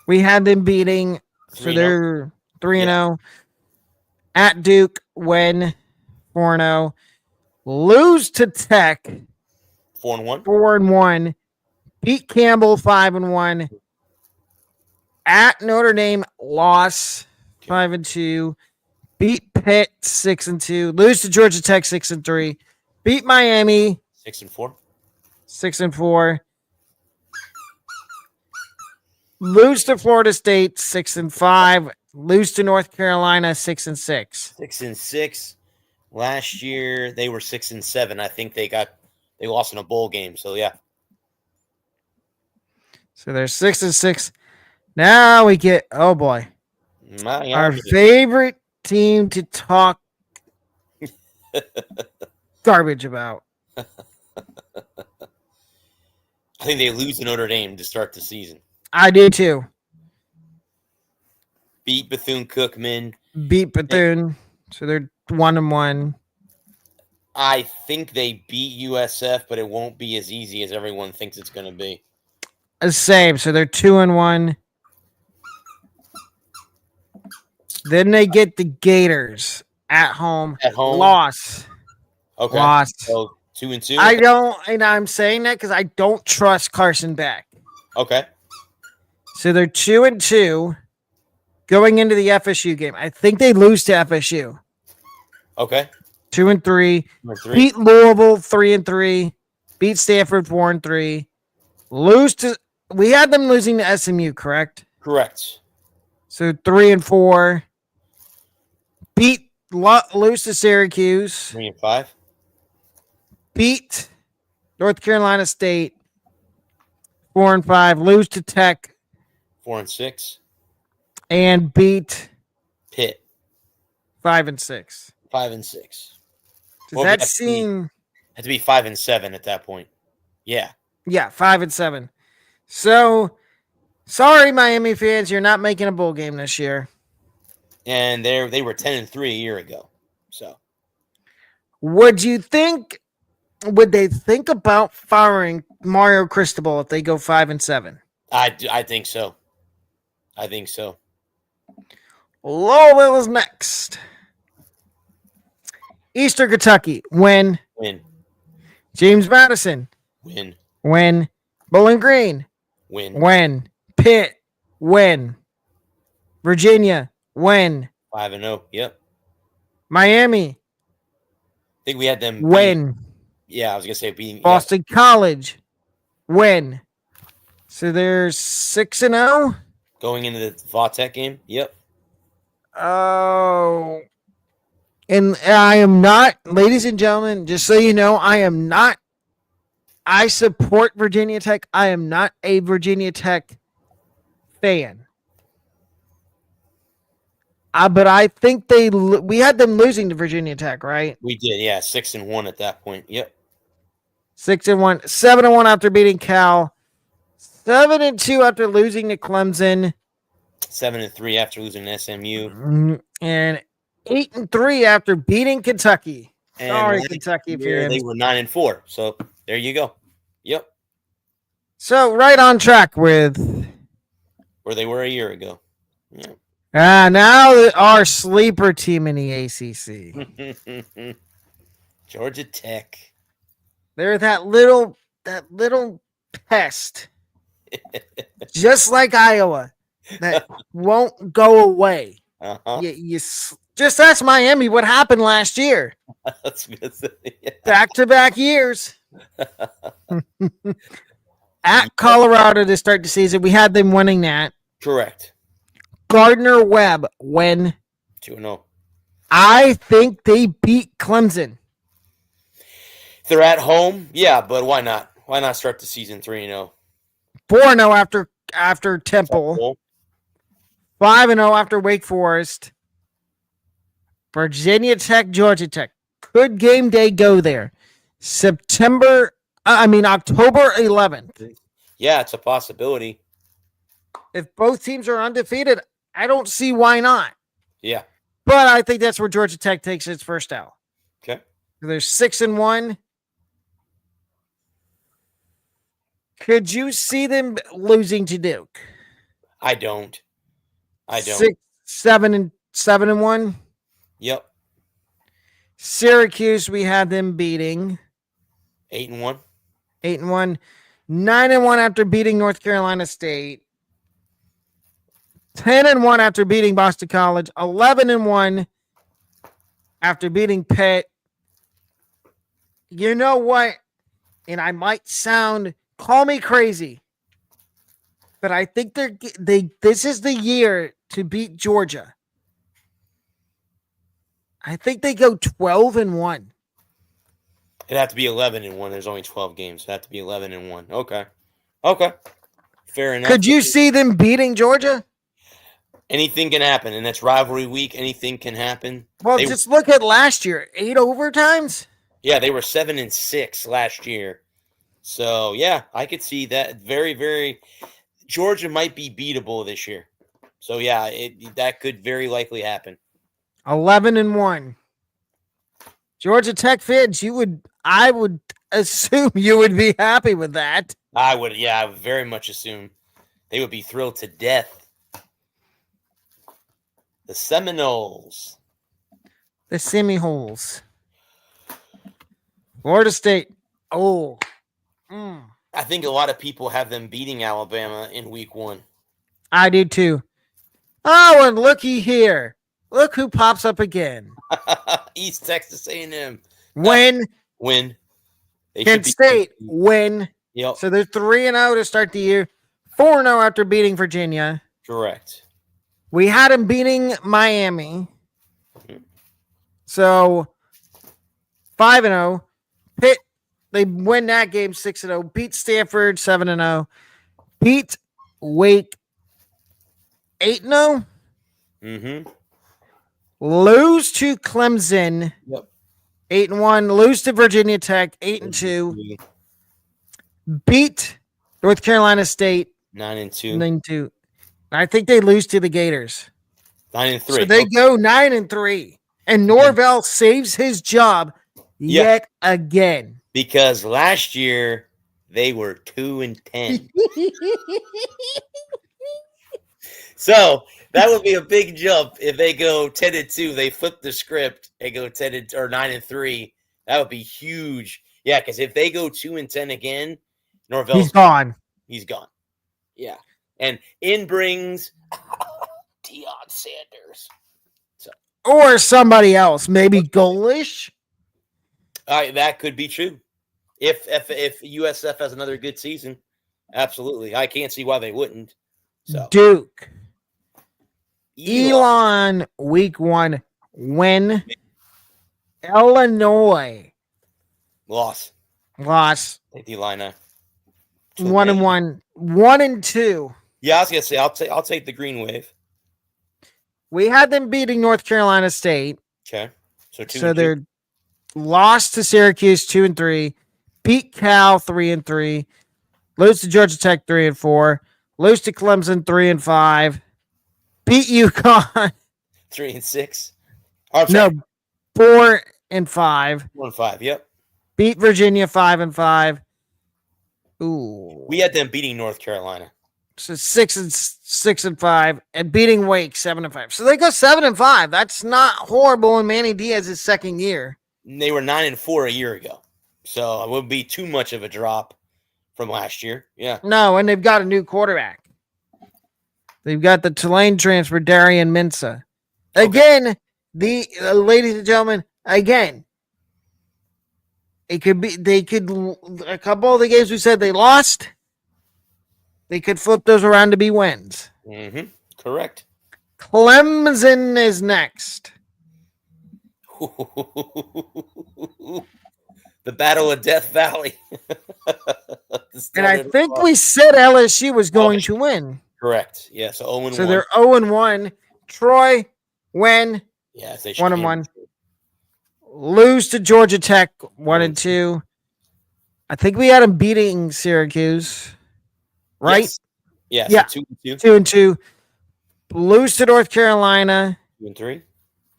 Speaker 1: We had them beating.
Speaker 2: 3-0.
Speaker 1: So they're 3-0. At Duke, win 4-0. Lose to Tech
Speaker 2: 4-1.
Speaker 1: 4-1. Beat Campbell 5-1. At Notre Dame, loss 5-2. Beat Pitt 6-2. Lose to Georgia Tech 6-3. Beat Miami
Speaker 2: 6-4.
Speaker 1: 6-4. Lose to Florida State 6-5. Lose to North Carolina 6-6.
Speaker 2: 6-6. Last year they were 6-7. I think they lost in a bowl game. So yeah.
Speaker 1: So they're 6-6. Now we get, oh boy, our
Speaker 2: Miami.
Speaker 1: favorite team to talk garbage about.
Speaker 2: I think they lose to Notre Dame to start the season.
Speaker 1: I do too.
Speaker 2: Beat Bethune-Cookman.
Speaker 1: Beat Bethune. So they're 1-1.
Speaker 2: I think they beat USF, but it won't be as easy as everyone thinks it's going to be.
Speaker 1: Same. So they're 2-1. Then they get the Gators at home.
Speaker 2: At home?
Speaker 1: Loss.
Speaker 2: Okay.
Speaker 1: Loss.
Speaker 2: So 2-2?
Speaker 1: I don't, and I'm saying that because I don't trust Carson Beck.
Speaker 2: Okay.
Speaker 1: So they're 2-2 going into the FSU game. I think they lose to FSU.
Speaker 2: Okay.
Speaker 1: 2-3.
Speaker 2: 3.
Speaker 1: Beat Louisville 3-3. Beat Stanford 4-3. Lose to, we had them losing to SMU, correct?
Speaker 2: Correct.
Speaker 1: So 3-4. Lose to Syracuse.
Speaker 2: 3-5.
Speaker 1: Beat North Carolina State 4-5. Lose to Tech
Speaker 2: 4-6.
Speaker 1: and beat
Speaker 2: Pitt
Speaker 1: 5-6.
Speaker 2: 5-6.
Speaker 1: Does that seem?
Speaker 2: Had to be 5-7 at that point. Yeah.
Speaker 1: Yeah, 5-7. So sorry, Miami fans, you're not making a bowl game this year.
Speaker 2: And they were 10-3 a year ago. So
Speaker 1: Would they think about firing Mario Cristobal if they go 5-7?
Speaker 2: I think so. I think so.
Speaker 1: Louisville is next. Eastern Kentucky, win.
Speaker 2: Win.
Speaker 1: James Madison,
Speaker 2: Win.
Speaker 1: win. Bowling Green,
Speaker 2: Win.
Speaker 1: win. Pitt, win. Virginia, win.
Speaker 2: 5-0. Yep.
Speaker 1: Miami,
Speaker 2: I think we had them
Speaker 1: win.
Speaker 2: Yeah, I was gonna say beating
Speaker 1: Boston College, win. So there's 6-0.
Speaker 2: going into the Vautech game. Yep.
Speaker 1: Oh. And I am not, ladies and gentlemen, just so you know, I support Virginia Tech. I am not a Virginia Tech fan. But I think we had them losing to Virginia Tech, right?
Speaker 2: We did, yeah. 6-1 at that point. Yep.
Speaker 1: 6-1, 7-1 after beating Cal, 7-2 after losing to Clemson,
Speaker 2: 7-3 after losing to SMU,
Speaker 1: and 8-3 after beating Kentucky.
Speaker 2: and
Speaker 1: Sorry, Kentucky fans.
Speaker 2: they were 9-4. So there you go. Yep.
Speaker 1: So right on track with
Speaker 2: Where they were a year ago. Yeah.
Speaker 1: Now our sleeper team in the ACC.
Speaker 2: Georgia Tech.
Speaker 1: They're that little pest, just like Iowa, that won't go away.
Speaker 2: Uh-huh.
Speaker 1: You just ask Miami what happened last year.
Speaker 2: That's good. Yeah.
Speaker 1: Back-to-back years. At Colorado to start the season, we had them winning that.
Speaker 2: Correct.
Speaker 1: Gardner Webb win.
Speaker 2: 2-0.
Speaker 1: I think they beat Clemson.
Speaker 2: They're at home. Yeah, but why not? Why not start the season 3-0?
Speaker 1: 4-0 after Temple. 5-0 after Wake Forest. Virginia Tech, Georgia Tech. Could game day go there? October 11th.
Speaker 2: Yeah, it's a possibility.
Speaker 1: If both teams are undefeated, I don't see why not.
Speaker 2: Yeah.
Speaker 1: But I think that's where Georgia Tech takes its first L.
Speaker 2: Okay.
Speaker 1: They're 6-1. Could you see them losing to Duke?
Speaker 2: I don't.
Speaker 1: 7-1.
Speaker 2: Yep.
Speaker 1: Syracuse, we had them beating
Speaker 2: 8-1.
Speaker 1: 8-1. 9-1 after beating North Carolina State. 10-1 after beating Boston College. 11-1 after beating Pitt. You know what? And I might call me crazy, but I think this is the year to beat Georgia. I think they go 12-1.
Speaker 2: It'd have to be 11-1. There's only 12 games. It'd have to be 11-1. Okay. Fair enough.
Speaker 1: Could you see them beating Georgia?
Speaker 2: Anything can happen, and that's rivalry week. Anything can happen.
Speaker 1: Well, just look at last year. 8 overtimes?
Speaker 2: Yeah, they were 7-6 last year. So, yeah, I could see that. Very, very – Georgia might be beatable this year. So, yeah, that could very likely happen.
Speaker 1: 11-1. Georgia Tech fans, I would assume you would be happy with that.
Speaker 2: I would very much assume they would be thrilled to death. The Seminoles.
Speaker 1: The Semi-holes. Florida State. Oh.
Speaker 2: I think a lot of people have them beating Alabama in week 1.
Speaker 1: I do too. Oh, and looky here. Look who pops up again.
Speaker 2: East Texas A&M.
Speaker 1: Win.
Speaker 2: Kent
Speaker 1: State. Win.
Speaker 2: Yep.
Speaker 1: So they're 3-0 to start the year. 4-0 after beating Virginia.
Speaker 2: Correct.
Speaker 1: We had them beating Miami. So 5-0. Pitt, they win that game 6-0. Beat Stanford 7-0. Beat Wake 8-0.
Speaker 2: Mm-hmm.
Speaker 1: Lose to Clemson.
Speaker 2: Yep.
Speaker 1: 8-1. Lose to Virginia Tech 8-2. Beat North Carolina State
Speaker 2: 9-2.
Speaker 1: 9-2. I think they lose to the Gators.
Speaker 2: 9-3.
Speaker 1: So they go 9-3. And Norvell saves his job yet again.
Speaker 2: Because last year they were 2-10. So that would be a big jump if they go 10-2. They flip the script and go 9-3. That would be huge. Yeah, because if they go 2-10 again, Norvell's
Speaker 1: He's gone.
Speaker 2: He's gone. Yeah. And in brings Deion Sanders.
Speaker 1: Or somebody else. Maybe Golish.
Speaker 2: That could be true. If USF has another good season, absolutely. I can't see why they wouldn't. So
Speaker 1: Duke. Elon week 1 win. Illinois.
Speaker 2: Loss.
Speaker 1: Take
Speaker 2: the Illini.
Speaker 1: 1-1. 1-2.
Speaker 2: Yeah, I was gonna say I'll take the Green Wave.
Speaker 1: We had them beating North Carolina State.
Speaker 2: Okay.
Speaker 1: So they're lost to Syracuse 2-3, beat Cal 3-3, lose to Georgia Tech 3-4, lose to Clemson 3-5, beat UConn
Speaker 2: 3-6.
Speaker 1: No, 4-5.
Speaker 2: 1-5. Yep.
Speaker 1: Beat Virginia 5-5. Ooh.
Speaker 2: We had them beating North Carolina.
Speaker 1: So 6-5, and beating Wake 7-5. So they go 7-5. That's not horrible in Manny Diaz's second year.
Speaker 2: They were 9-4 a year ago, so it wouldn't be too much of a drop from last year. Yeah.
Speaker 1: No, and they've got a new quarterback. They've got the Tulane transfer, Darian Mensah. Again, ladies and gentlemen, again, a couple of the games we said they lost, they could flip those around to be wins.
Speaker 2: Mm-hmm. Correct.
Speaker 1: Clemson is next.
Speaker 2: The Battle of Death Valley.
Speaker 1: And I think we said LSU was going to win.
Speaker 2: Correct. Yeah, so 0-1.
Speaker 1: So they're 0-1. Troy win.
Speaker 2: Yeah, they
Speaker 1: 1-1. Lose to Georgia Tech 1-2. I think we had them beating Syracuse. Right?
Speaker 2: Yes.
Speaker 1: Yeah.
Speaker 2: So
Speaker 1: 2-2. Lose to North Carolina.
Speaker 2: 2-3.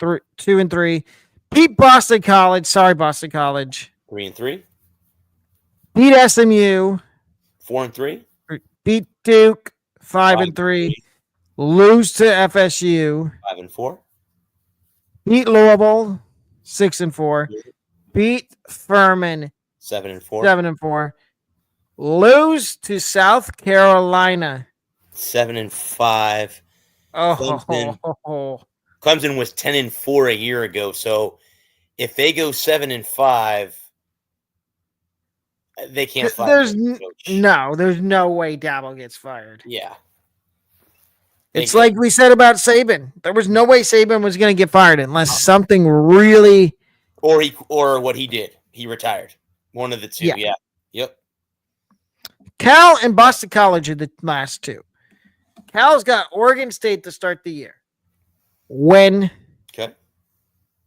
Speaker 1: 2-3. Beat Boston College. Sorry, Boston College.
Speaker 2: 3-3.
Speaker 1: Beat SMU.
Speaker 2: 4-3.
Speaker 1: Beat Duke. 5-3. Lose to FSU.
Speaker 2: 5-4.
Speaker 1: Beat Louisville. 6-4. Beat Furman.
Speaker 2: 7-4.
Speaker 1: 7-4. Lose to South Carolina.
Speaker 2: 7-5.
Speaker 1: Oh,
Speaker 2: Clemson was 10-4 a year ago. So if they go 7-5, they can't fire.
Speaker 1: There's no way Dabble gets fired.
Speaker 2: Yeah.
Speaker 1: It's like we said about Saban. There was no way Saban was going to get fired unless something really.
Speaker 2: Or what he did. He retired. One of the two. Yeah. Yep.
Speaker 1: Cal and Boston College are the last two. Cal's got Oregon State to start the year. Win.
Speaker 2: Okay.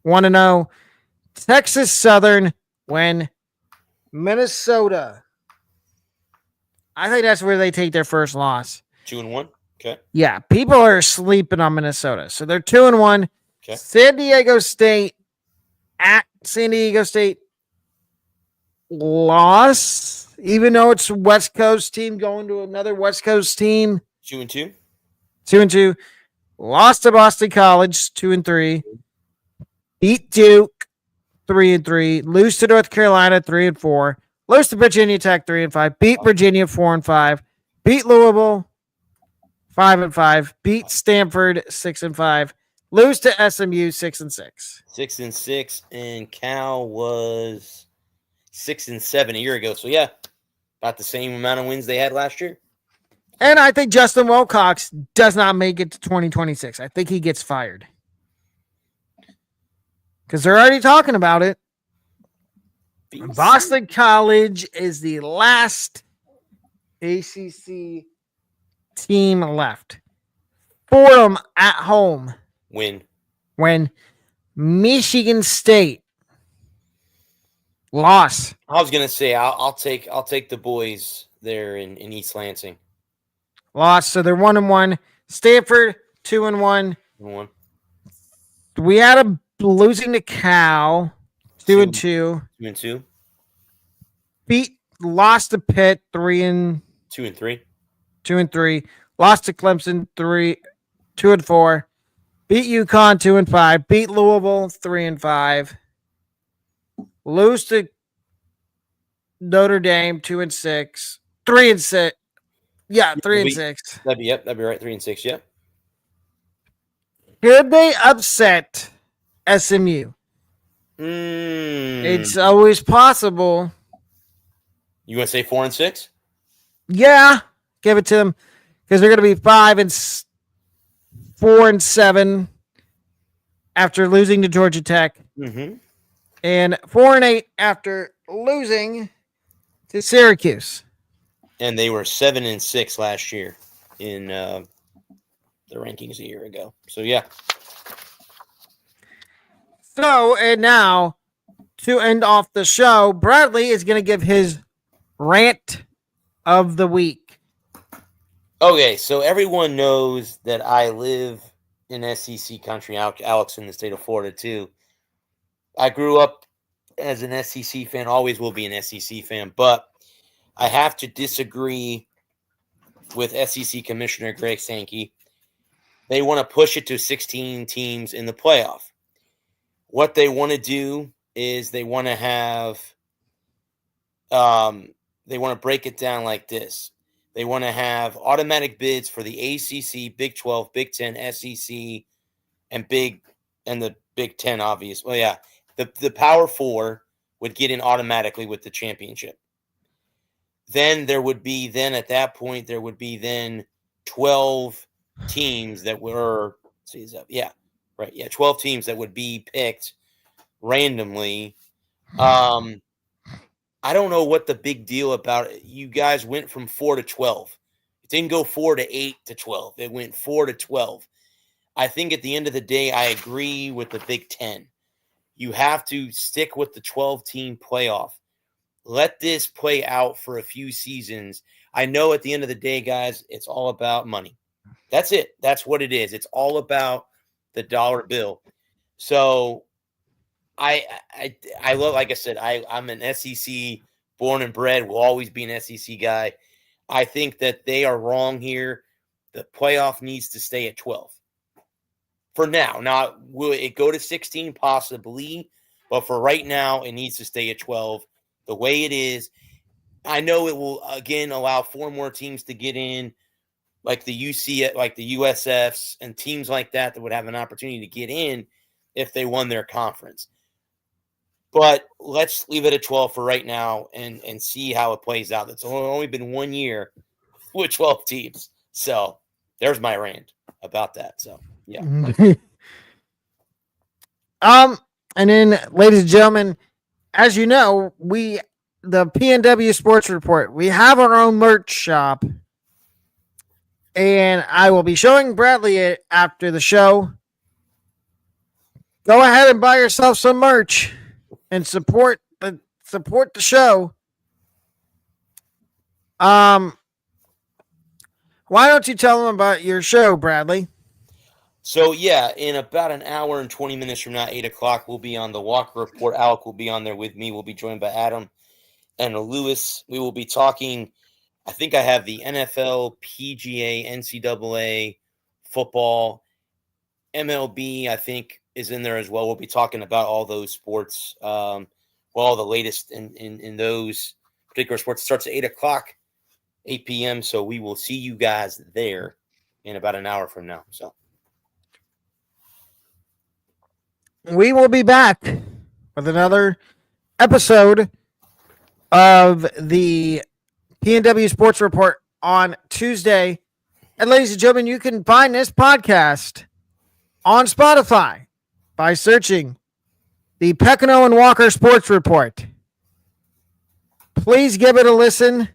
Speaker 1: 1-0. Texas Southern win. Minnesota. I think that's where they take their first loss.
Speaker 2: 2-1. Okay.
Speaker 1: Yeah, people are sleeping on Minnesota. So they're 2-1.
Speaker 2: Okay.
Speaker 1: San Diego State at San Diego State loss, even though it's a West Coast team going to another West Coast team.
Speaker 2: 2-2.
Speaker 1: 2-2. Lost to Boston College, 2-3. Beat Duke, 3-3. Lose to North Carolina, 3-4. Lose to Virginia Tech, 3-5. Beat Virginia, 4-5. Beat Louisville, 5-5. Beat Stanford, 6-5. Lose to SMU, 6-6.
Speaker 2: 6-6, and Cal was 6-7 a year ago. So yeah, about the same amount of wins they had last year.
Speaker 1: And I think Justin Wilcox does not make it to 2026. I think he gets fired. Because they're already talking about it. Boston College is the last ACC team left. Fordham at home.
Speaker 2: Win.
Speaker 1: When Michigan State loss.
Speaker 2: I was gonna say I'll take the boys there in East Lansing.
Speaker 1: Loss. So they're 1-1. Stanford 2-1.
Speaker 2: 1.
Speaker 1: We had a losing to Cal 2-2.
Speaker 2: 2-2.
Speaker 1: Lost to Pitt 3-3. 2-3. Lost to Clemson 2-4. Beat UConn 2-5. Beat Louisville 3-5. Lose to Notre Dame 2-6. 3-6. Yeah, 3-6.
Speaker 2: That'd be right. 3-6. Yep.
Speaker 1: Could they upset SMU? It's always possible.
Speaker 2: You want to say 4-6?
Speaker 1: Yeah, give it to them because they're going to be 4-7 after losing to Georgia Tech, and 4-8 after losing to Syracuse.
Speaker 2: And they were 7-6 last year in the rankings a year ago. So yeah.
Speaker 1: So and now to end off the show, Bradley is going to give his rant of the week.
Speaker 2: Okay, so everyone knows that I live in SEC country. Alex in the state of Florida too. I grew up as an SEC fan, always will be an SEC fan, but I have to disagree with SEC Commissioner Greg Sankey. They want to push it to 16 teams in the playoff. What they want to do is they want to have they want to break it down like this. They want to have automatic bids for the ACC, Big 12, Big 10, SEC, and the Big 10, obvious. Well, yeah, the Power Four would get in automatically with the championship. Then there would be at that point 12 teams that were 12 teams that would be picked randomly. I don't know what the big deal about it. You guys went from 4 to 12. It didn't go 4 to 8 to 12. It went 4 to 12. I think at the end of the day, I agree with the Big 10. You have to stick with the 12-team playoff. Let this play out for a few seasons. I know at the end of the day, guys, it's all about money. That's it. That's what it is. It's all about the dollar bill. So I love, like I said, I'm an SEC born and bred, will always be an SEC guy. I think that they are wrong here. The playoff needs to stay at 12 for now. Now, will it go to 16? Possibly, but for right now, it needs to stay at 12 the way it is. I know it will, again, allow 4 more teams to get in, like the USFs and teams like that would have an opportunity to get in if they won their conference. But let's leave it at 12 for right now and see how it plays out. It's only been 1 year with 12 teams. So there's my rant about that. So, yeah.
Speaker 1: And then, ladies and gentlemen, as you know, we the PNW Sports Report. We have our own merch shop, and I will be showing Bradley it after the show. Go ahead and buy yourself some merch and support the show. Why don't you tell them about your show, Bradley?
Speaker 2: So, yeah, in about an hour and 20 minutes from now, 8 o'clock, we'll be on the Walker Report. Alec will be on there with me. We'll be joined by Adam and Lewis. We will be talking, I think I have the NFL, PGA, NCAA, football, MLB, I think, is in there as well. We'll be talking about all those sports, all the latest in those particular sports. It starts at 8 o'clock, 8 p.m., so we will see you guys there in about an hour from now. So
Speaker 1: we will be back with another episode of the PNW Sports Report on Tuesday. And ladies and gentlemen, you can find this podcast on Spotify by searching the Peckano and Walker Sports Report. Please give it a listen.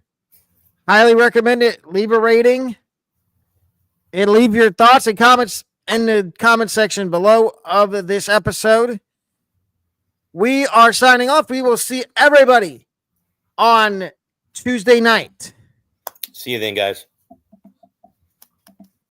Speaker 1: Highly recommend it. Leave a rating and leave your thoughts and comments in the comment section below of this episode. We are signing off. We will see everybody on Tuesday night.
Speaker 2: see you then, guys.